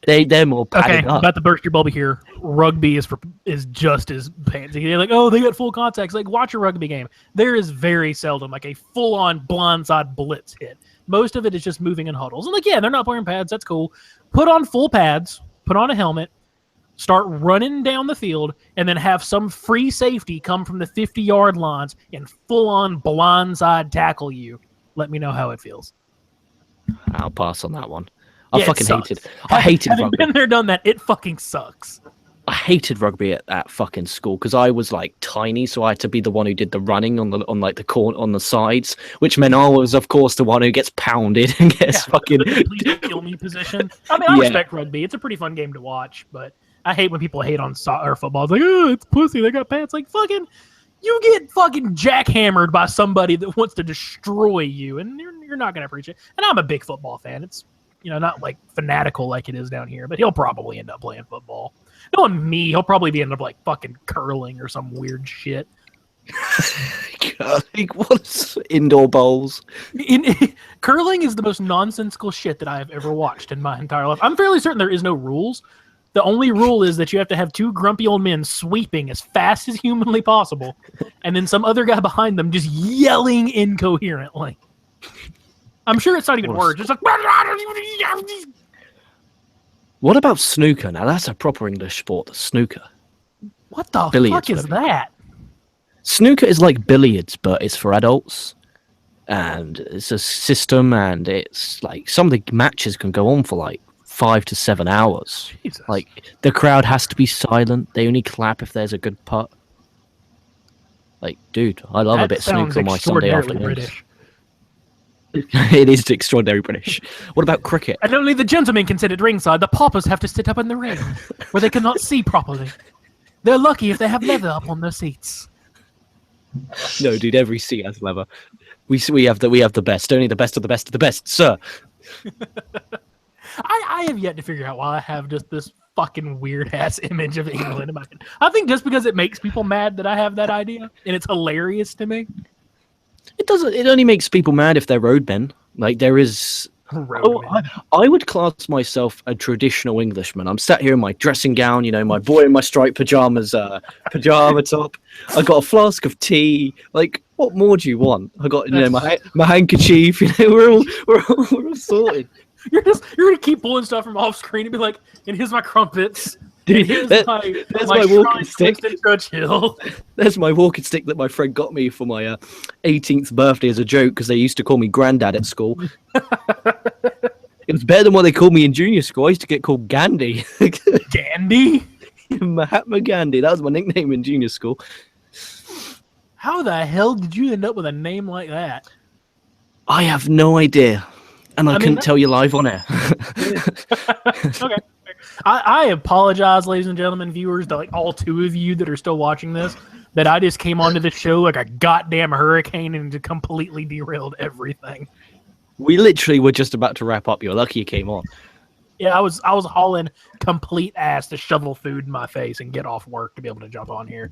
They're more padded up. About to burst your bubble here. Rugby is just as pansy. They're like, oh, they got full contacts. Like, watch a rugby game. There is very seldom like a full-on blindside blitz hit. Most of it is just moving in huddles. And like, yeah, they're not wearing pads. That's cool. Put on full pads. Put on a helmet. Start running down the field, and then have some free safety come from the 50-yard lines and full-on blindside tackle you. Let me know how it feels. I'll pass on that one. I hated rugby. Been there, done that. It fucking sucks. I hated rugby at fucking school because I was like tiny, so I had to be the one who did the running on the corner on the sides, which meant I was, of course, the one who gets pounded and gets fucking please kill me position. I mean, I respect rugby. It's a pretty fun game to watch, but I hate when people hate on or football. It's like, oh, it's pussy. They got pants. Like, fucking, you get fucking jackhammered by somebody that wants to destroy you, and you're not gonna appreciate it. And I'm a big football fan. It's not like fanatical like it is down here, but he'll probably end up playing football. Knowing me, he'll probably end up like fucking curling or some weird shit. Curling? What's indoor bowls? Curling is the most nonsensical shit that I have ever watched in my entire life. I'm fairly certain there is no rules. The only rule is that you have to have two grumpy old men sweeping as fast as humanly possible, and then some other guy behind them just yelling incoherently. I'm sure it's not even words. It's like... What about snooker? Now that's a proper English sport, snooker. What the Billiards, fuck is that? Snooker is like billiards, but it's for adults. And it's a system, and it's like some of the matches can go on for like 5 to 7 hours. Jesus. Like the crowd has to be silent. They only clap if there's a good putt. Like, dude, I love a bit of snooker on my Sunday afternoons. British. It is extraordinary British. What about cricket? And only the gentlemen can sit at ringside. The paupers have to sit up in the ring, where they cannot see properly. They're lucky if they have leather up on their seats. No, dude, every seat has leather. We have the best, only the best of the best of the best, sir. I have yet to figure out why I have just this fucking weird ass image of England in my head. I think just because it makes people mad that I have that idea, and it's hilarious to me. It doesn't. It only makes people mad if they're roadmen. Like there is. I would class myself a traditional Englishman. I'm sat here in my dressing gown, my boy in my striped pajamas, pajama top. I got a flask of tea. Like, what more do you want? I got my handkerchief. We're all sorted. You're gonna keep pulling stuff from off screen and be like, and here's my crumpets. Dude, there's my walking stick. There's my walking stick that my friend got me for my 18th birthday as a joke because they used to call me Granddad at school. It was better than what they called me in junior school. I used to get called Gandhi. Gandhi? Mahatma Gandhi. That was my nickname in junior school. How the hell did you end up with a name like that? I have no idea. And I couldn't tell you live on air. Okay. I apologize, ladies and gentlemen, viewers, to like all two of you that are still watching this, that I just came onto this show like a goddamn hurricane and completely derailed everything. We literally were just about to wrap up. You're lucky you came on. Yeah, I was hauling complete ass to shovel food in my face and get off work to be able to jump on here.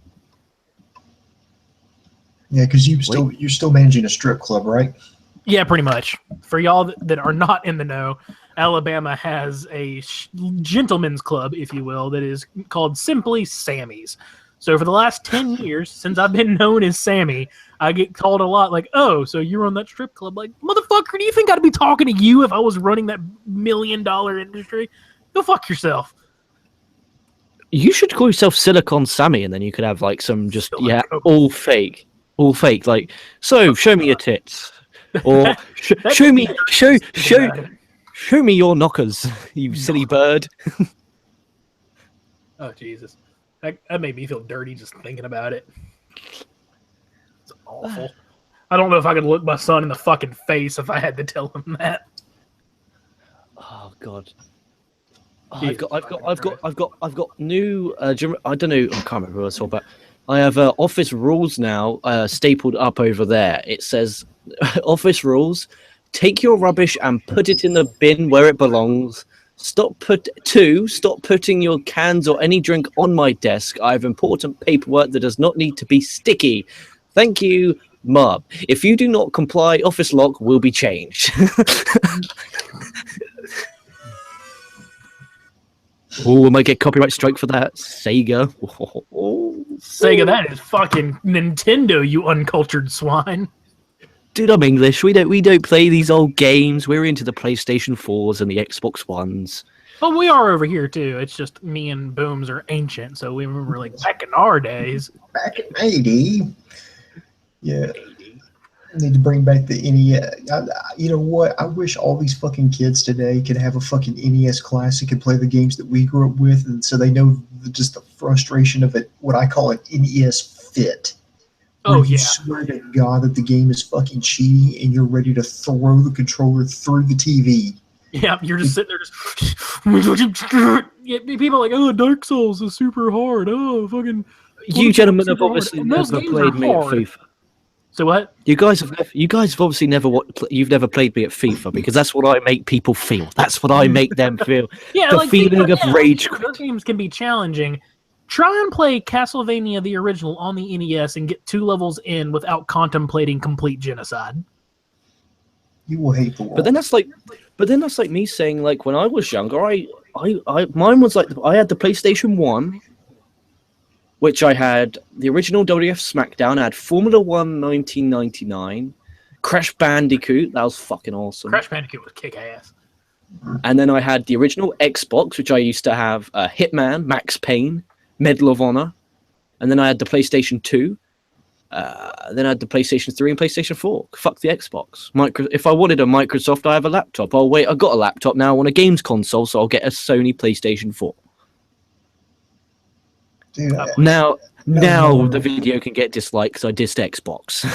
Yeah, because you're still managing a strip club, right? Yeah, pretty much. For y'all that are not in the know, Alabama has a gentleman's club, if you will, that is called simply Sammy's. So for the last 10 years, since I've been known as Sammy, I get called a lot like, oh, so you run that strip club? Like, motherfucker, do you think I'd be talking to you if I was running that $1 million industry? Go fuck yourself. You should call yourself Silicon Sammy, and then you could have like some just, all fake. Like, so show me your tits. Or show me your knockers, you silly bird. Oh, Jesus. That made me feel dirty just thinking about it. It's awful. I don't know if I could look my son in the fucking face if I had to tell him that. Oh God. I've got new. I don't know. I can't remember what I saw, but I have office rules now stapled up over there. It says, office rules: take your rubbish and put it in the bin where it belongs. Stop putting your cans or any drink on my desk. I have important paperwork that does not need to be sticky. Thank you, Mub. If you do not comply, office lock will be changed. Oh, we might get copyright strike for that. Sega. Sega, that is fucking Nintendo, you uncultured swine. Dude, I'm English. We don't play these old games. We're into the PlayStation 4s and the Xbox Ones. Well, we are over here too. It's just me and Booms are ancient, so we remember like back in our days. Back in 80. Yeah. Need to bring back the NES. You know what? I wish all these fucking kids today could have a fucking NES Classic and play the games that we grew up with, and so they know just the frustration of it. What I call an NES fit. Oh, you swear to God that the game is fucking cheating, and you're ready to throw the controller through the TV. Yeah, you're just sitting there, just people are like, oh, Dark Souls is super hard. Oh, fucking. You gentlemen have super hard. obviously And those never games played are me at hard. FIFA. So what? You guys have obviously you've never played me at FIFA because that's what I make people feel. That's what I make them feel. Yeah, the like feeling FIFA, of rage. Those games can be challenging. Try and play Castlevania the original on the NES and get 2 levels in without contemplating complete genocide. You will hate the world. But then that's like me saying, like, when I was younger, mine was like, I had the PlayStation 1, which I had the original WWF SmackDown. I had Formula 1 1999, Crash Bandicoot. That was fucking awesome. Crash Bandicoot was kick ass. And then I had the original Xbox, which I used to have Hitman, Max Payne, Medal of Honor. And then I had the PlayStation 2. Then I had the PlayStation 3 and PlayStation 4. Fuck the Xbox. If I wanted a Microsoft, I have a laptop. Oh, wait, I got a laptop now. I want a games console, so I'll get a Sony PlayStation 4. Dude, Now the video can get disliked because I dissed Xbox.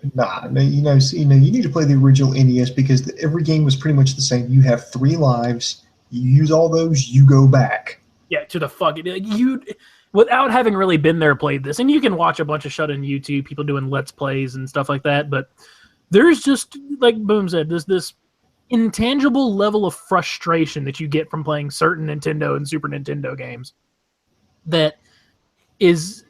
you need to play the original NES because every game was pretty much the same. You have 3 lives. You use all those, you go back. Yeah, to the fucking without having really been there, played this, and you can watch a bunch of shut-in YouTube people doing Let's Plays and stuff like that. But there's just, like Boom said, there's this intangible level of frustration that you get from playing certain Nintendo and Super Nintendo games that it's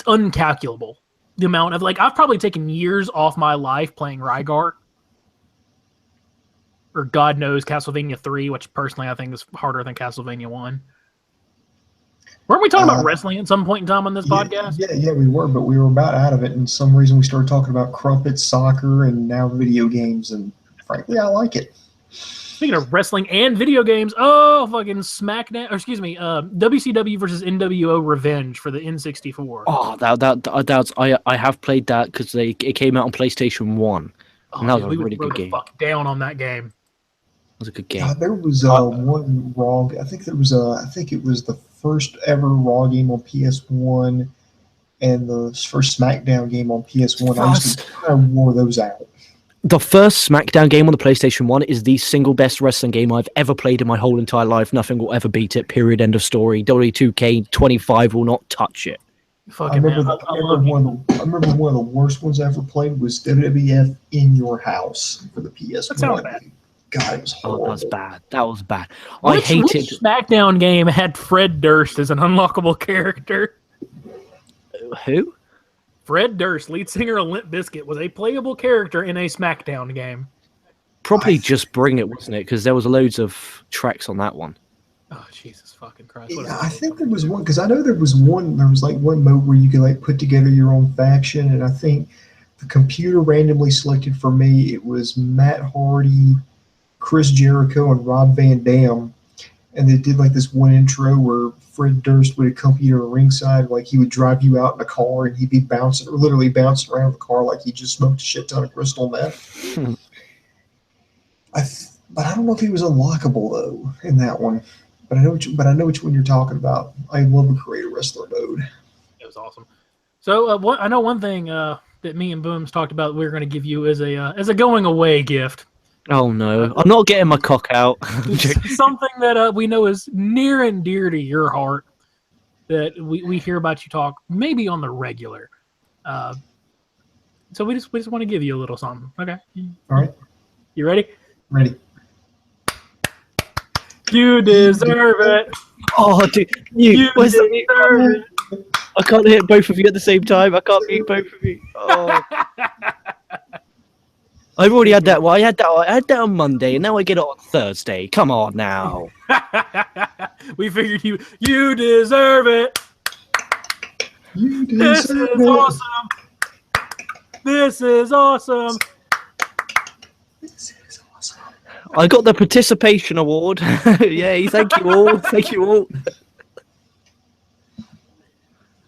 uncalculable. The amount of, like, I've probably taken years off my life playing Rygar, or God knows Castlevania 3, which personally I think is harder than Castlevania 1. Weren't we talking about wrestling at some point in time on this podcast? Yeah, we were, but we were about out of it, and some reason we started talking about crumpets, soccer, and now video games, and frankly, I like it. Speaking of wrestling and video games, fucking SmackDown, or excuse me, WCW versus NWO Revenge for the N64. Oh, I have played that because it came out on PlayStation 1. And that was a really good game. Fuck down on that game. It was a good game. God, there was one Raw. I think it was the first ever Raw game on PS1 and the first SmackDown game on PS1. I wore those out. The first SmackDown game on the PlayStation 1 is the single best wrestling game I've ever played in my whole entire life. Nothing will ever beat it. Period. End of story. WWE2K25 will not touch it. I remember one of the worst ones I ever played was WWF In Your House for the PS1. That sounds bad. God, it was horrible. That was bad. Which SmackDown game had Fred Durst as an unlockable character? Who? Fred Durst, lead singer of Limp Bizkit, was a playable character in a SmackDown game. Probably Just Bring It, wasn't it? Because there was loads of tracks on that one. Oh, Jesus fucking Christ. Yeah, I think there was one, because I know there was one mode where you could like put together your own faction, and I think the computer randomly selected for me, it was Matt Hardy, Chris Jericho, and Rob Van Dam, and they did like this one intro where Fred Durst would accompany you to ringside, like he would drive you out in a car and he'd be literally bouncing around the car like he just smoked a shit ton of crystal meth. But I don't know if he was unlockable though in that one. But I know which one you're talking about. I love the creator wrestler mode. It was awesome. So I know one thing that me and Booms talked about we're going to give you as a going away gift. Oh no, I'm not getting my cock out. Something that we know is near and dear to your heart that we hear about you talk maybe on the regular. So we just want to give you a little something. Okay. All right. You ready? Ready. You deserve it. Oh, dude, you deserve it. I can't hit both of you at the same time. I can't beat both of you. Oh. I've already had that. Well, I had that on Monday, and now I get it on Thursday. Come on now. We figured you deserve it. You This deserve is it. awesome. This is awesome. This is awesome. I got the participation award. Yay! Thank you all. Thank you all.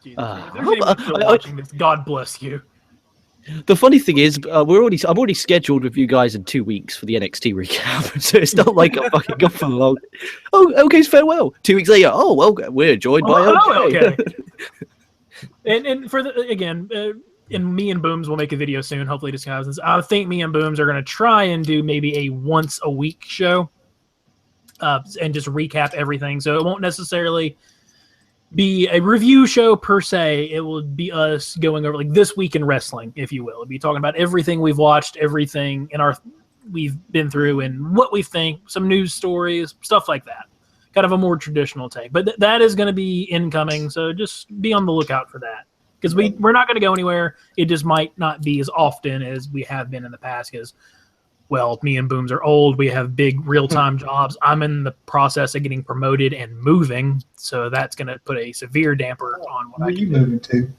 Jesus, if there's anyone still watching this, God bless you. The funny thing is, I'm already scheduled with you guys in 2 weeks for the NXT recap, so it's not like I'm fucking gone for long. Oh, OK's farewell. 2 weeks later, oh well, we're joined by OK. And for again, and me and Booms will make a video soon. Hopefully, discussions. I think me and Booms are going to try and do maybe a once a week show. and just recap everything. So it won't necessarily be a review show per se. It will be us going over like this week in wrestling, if you will. It'll be talking about everything we've watched, everything we've been through, and what we think, some news stories, stuff like that. Kind of a more traditional take, but that is going to be incoming. So just be on the lookout for that, because we're not going to go anywhere. It just might not be as often as we have been in the past, because, well, me and Booms are old. We have big real-time jobs. I'm in the process of getting promoted and moving, so that's going to put a severe damper on what Where I are can you do. moving to?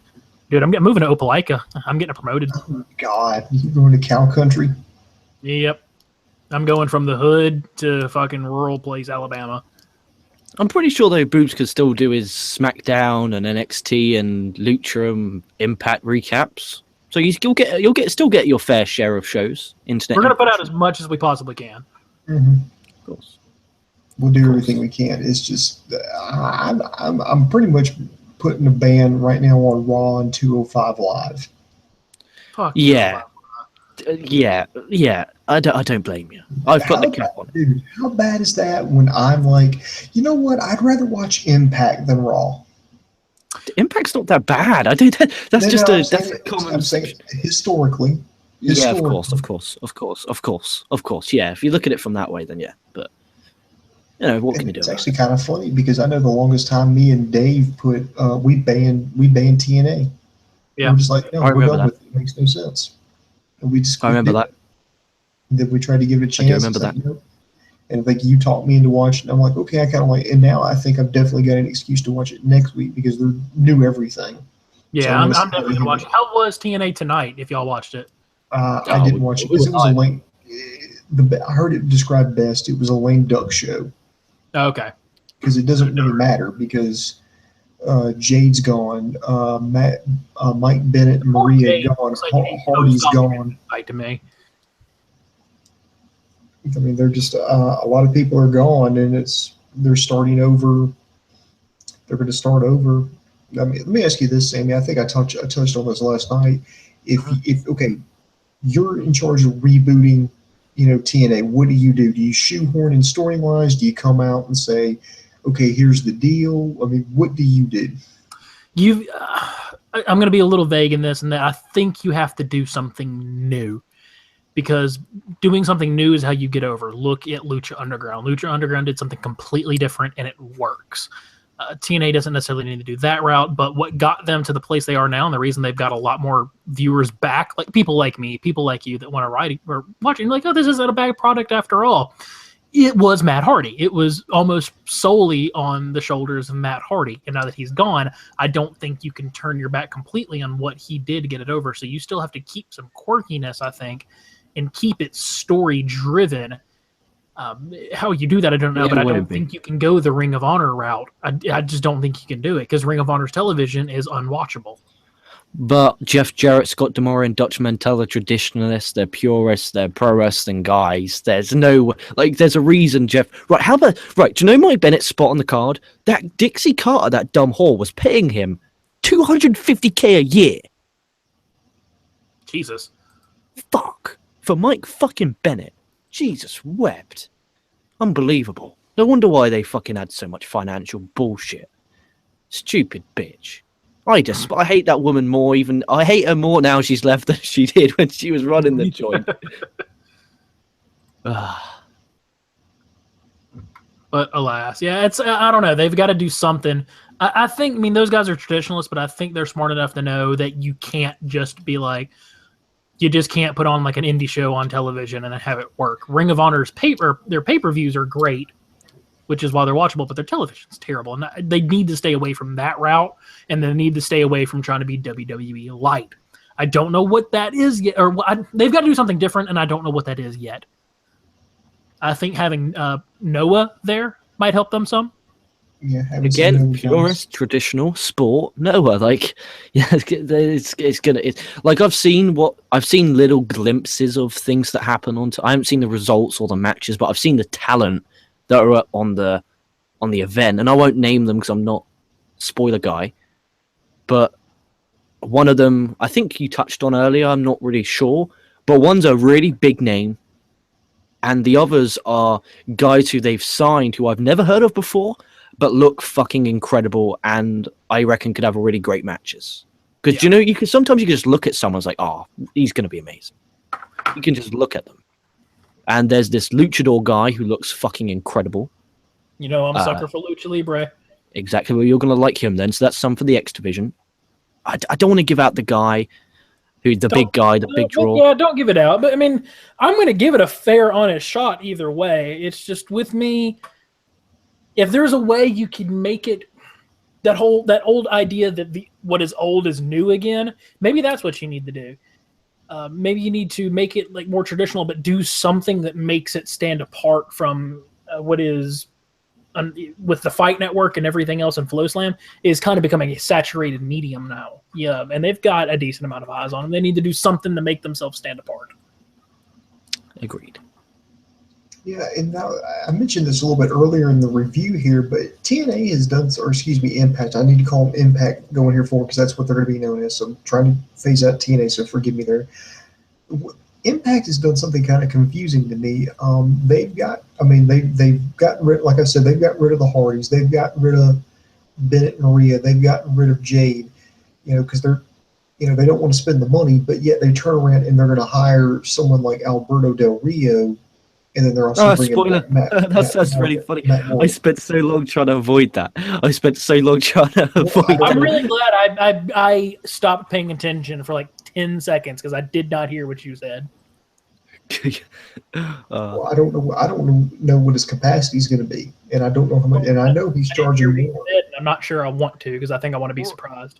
Dude, I'm moving to Opelika. I'm getting promoted. Oh, God. You going to cow country? Yep. I'm going from the hood to fucking rural place, Alabama. I'm pretty sure though Boobs could still do his SmackDown and NXT and Lucha and Impact recaps. So you'll get your fair share of shows. Internet. We're going to put out as much as we possibly can. Mm-hmm. Of course. We'll do everything we can. It's just I'm pretty much putting a ban right now on Raw and 205 Live. Fuck Yeah. Yeah. I don't blame you. I've put the cap on it. Dude, how bad is that when I'm like, you know what? I'd rather watch Impact than Raw. Impact's not that bad. I think that's a common. I'm saying historically. Yeah, of course. Yeah, if you look at it from that way, then yeah. But what can you do? It's actually kind of funny because I know the longest time me and Dave we banned TNA. Yeah, we're just like, no, we're done with it. It makes no sense. And we just I remember that. Then we tried to give it a chance. I do remember that. Nope. And like you talked me into watching, I'm like, okay, I kind of like. And now I think I've definitely got an excuse to watch it next week because they're new everything. Yeah, so I'm definitely watching. How was TNA tonight? If y'all watched it, I didn't watch it because it was a lame. I heard it described best. It was a lame duck show. Okay. Because it doesn't really matter because Jade's gone, Mike Bennett and Maria gone, Hardy's gone. To me. I mean, they're just a lot of people are gone, and they're starting over. They're going to start over. I mean, let me ask you this, Sammy. I think I touched on this last night. If you're in charge of rebooting, TNA, what do you do? Do you shoehorn in storylines? Do you come out and say, okay, here's the deal? I mean, what do you do? I'm going to be a little vague in this, and that I think you have to do something new. Because doing something new is how you get over. Look at Lucha Underground. Lucha Underground did something completely different, and it works. TNA doesn't necessarily need to do that route, but what got them to the place they are now, and the reason they've got a lot more viewers back, like people like me, people like you that want to write or watching, like, oh, this isn't a bad product after all. It was Matt Hardy. It was almost solely on the shoulders of Matt Hardy. And now that he's gone, I don't think you can turn your back completely on what he did to get it over. So you still have to keep some quirkiness, I think, and keep it story-driven. How you do that, I don't know, but I don't think you can go the Ring of Honor route. I just don't think you can do it because Ring of Honor's television is unwatchable. But Jeff Jarrett, Scott D'Amore, and Dutch Mantell are traditionalists. They're purists. They're pro wrestling guys. There's a reason, Jeff. Right, do you know Mike Bennett's spot on the card? That Dixie Carter, that dumb whore, was paying him $250K a year. Jesus. Fuck. For Mike fucking Bennett. Jesus wept. Unbelievable. No wonder why they fucking had so much financial bullshit. Stupid bitch. I hate that woman more. I hate her more now she's left than she did when she was running the joint. But alas, yeah, I don't know. They've got to do something. I think, those guys are traditionalists, but I think they're smart enough to know that you can't just be like, you just can't put on like an indie show on television and then have it work. Ring of Honor's their pay-per-views are great, which is why they're watchable, but their television's terrible. And they need to stay away from that route, and they need to stay away from trying to be WWE light. I don't know what that is yet, or they've got to do something different, and I don't know what that is yet. I think having Noah there might help them some. Yeah, again, purist traditional sport. Noah, I've seen little glimpses of things that happen I haven't seen the results or the matches, but I've seen the talent that are on the event, and I won't name them because I'm not spoiler guy. But one of them, I think you touched on earlier. I'm not really sure, but one's a really big name, and the others are guys who they've signed who I've never heard of before, but look fucking incredible, and I reckon could have really great matches. Because you know, you can sometimes you can just look at someone's like, oh, he's going to be amazing. You can just look at them, and there's this luchador guy who looks fucking incredible. You know, I'm a sucker for Lucha Libre. Exactly, well, you're going to like him then. So that's some for the X division. I don't want to give out the guy who's the big guy, the big draw. Yeah, don't give it out. But I mean, I'm going to give it a fair, honest shot either way. It's just with me, if there's a way you can make it that old idea that what is old is new again, maybe that's what you need to do. Maybe you need to make it like more traditional, but do something that makes it stand apart from what is with the Fight Network and everything else in FlowSlam is kind of becoming a saturated medium now. Yeah, and they've got a decent amount of eyes on them. They need to do something to make themselves stand apart. Agreed. Yeah, and now I mentioned this a little bit earlier in the review here, but TNA has done, or excuse me, Impact. I need to call them Impact going here forward because that's what they're going to be known as. So I'm trying to phase out TNA, so forgive me there. Impact has done something kind of confusing to me. They've gotten rid, like I said, they've got rid of the Hardys. They've gotten rid of Bennett and Rhea. They've gotten rid of Jade, because they're, they don't want to spend the money, but yet they turn around and they're going to hire someone like Alberto Del Rio. And then they're also spoiler. That's really funny. I spent so long trying to avoid that. I'm really glad I stopped paying attention for like 10 seconds because I did not hear what you said. Well, I don't know what his capacity is going to be, and I don't know how much. And I know he's charging more. I'm not sure I want to because I think I want to be surprised.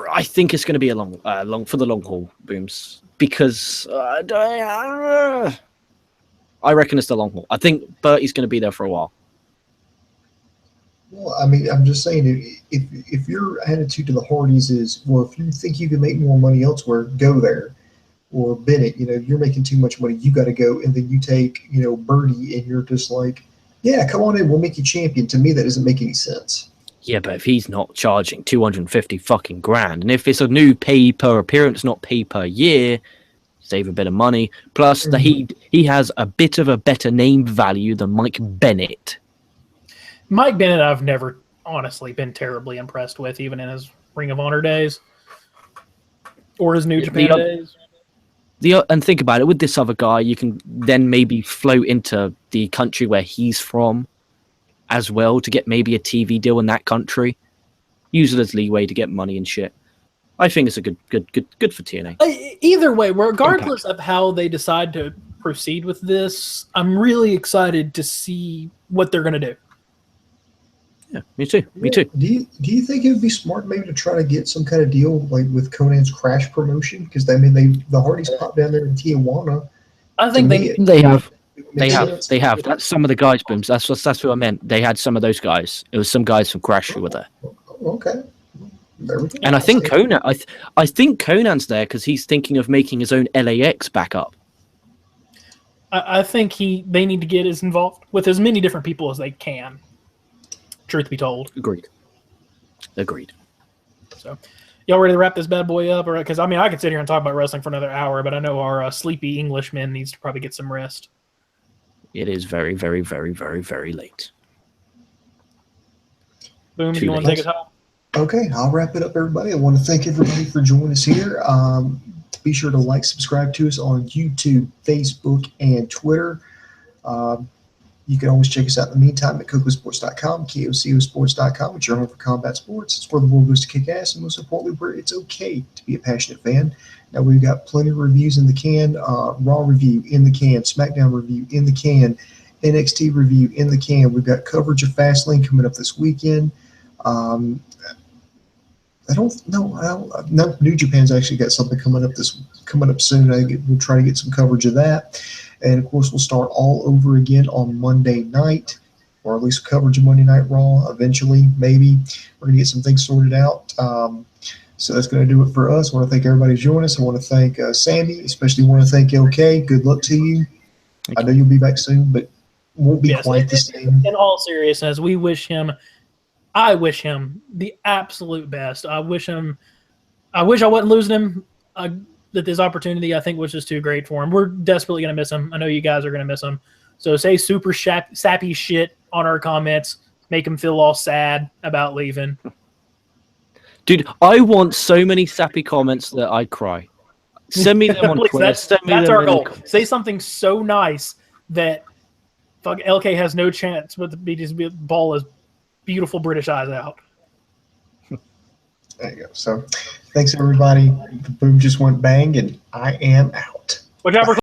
I think it's going to be a long for the long haul, Booms, because I reckon it's the long haul. I think Bertie's going to be there for a while. Well, I mean, I'm just saying, if your attitude to the Hardys is, well, if you think you can make more money elsewhere, go there. Or Bennett, you're making too much money, you got to go. And then you take, Bertie, and you're just like, yeah, come on in, we'll make you champion. To me, that doesn't make any sense. Yeah, but if he's not charging 250 fucking grand, and if it's a new pay per appearance, not pay per year, save a bit of money. Plus, he has a bit of a better name value than Mike Bennett. Mike Bennett, I've never honestly been terribly impressed with, even in his Ring of Honor days or his New Japan days. And think about it, with this other guy, you can then maybe float into the country where he's from as well to get maybe a TV deal in that country. Use it as leeway to get money and shit. I think it's a good for TNA. Either way, regardless of how they decide to proceed with this, I'm really excited to see what they're going to do. Yeah, me too. Do you think it would be smart maybe to try to get some kind of deal like with Conan's Crash promotion? Because the Hardys popped down there in Tijuana. I think they have. That's some of the guys, Booms. That's what I meant. They had some of those guys. It was some guys from Crash who were there. Okay. And I think Conan. I think Conan's there because he's thinking of making his own LAX backup. I think they need to get as involved with as many different people as they can. Truth be told. Agreed. So, y'all ready to wrap this bad boy up? Because I could sit here and talk about wrestling for another hour, but I know our sleepy Englishman needs to probably get some rest. It is very, very, very, very, very late. Boom, do you want to take us home? Okay, I'll wrap it up, everybody. I want to thank everybody for joining us here. Be sure to subscribe to us on YouTube, Facebook, and Twitter. You can always check us out in the meantime at Kocosports.com, KOCOsports.com. It's your home for combat sports. It's where the world goes to kick ass, and most importantly, where it's okay to be a passionate fan. Now, we've got plenty of reviews in the can, Raw review in the can, SmackDown review in the can, NXT review in the can. We've got coverage of Fastlane coming up this weekend. I don't know. New Japan's actually got something coming up soon. We'll try to get some coverage of that. And, of course, we'll start all over again on Monday night, or at least coverage of Monday Night Raw eventually, maybe. We're going to get some things sorted out. So that's going to do it for us. I want to thank everybody who joined us. I want to thank Sammy, especially want to thank LK. Good luck to you. I know you'll be back soon, but won't be quite the same. In all seriousness, I wish him the absolute best. I wish I wasn't losing him that this opportunity, I think, was just too great for him. We're desperately going to miss him. I know you guys are going to miss him. So say super sappy shit on our comments. Make him feel all sad about leaving. Dude, I want so many sappy comments that I cry. Send me them on Please, Twitter. that's our goal. Say something so nice that fuck LK has no chance but to just ball his beautiful British eyes out. There you go. So thanks, everybody. The boom just went bang, and I am out. Whichever.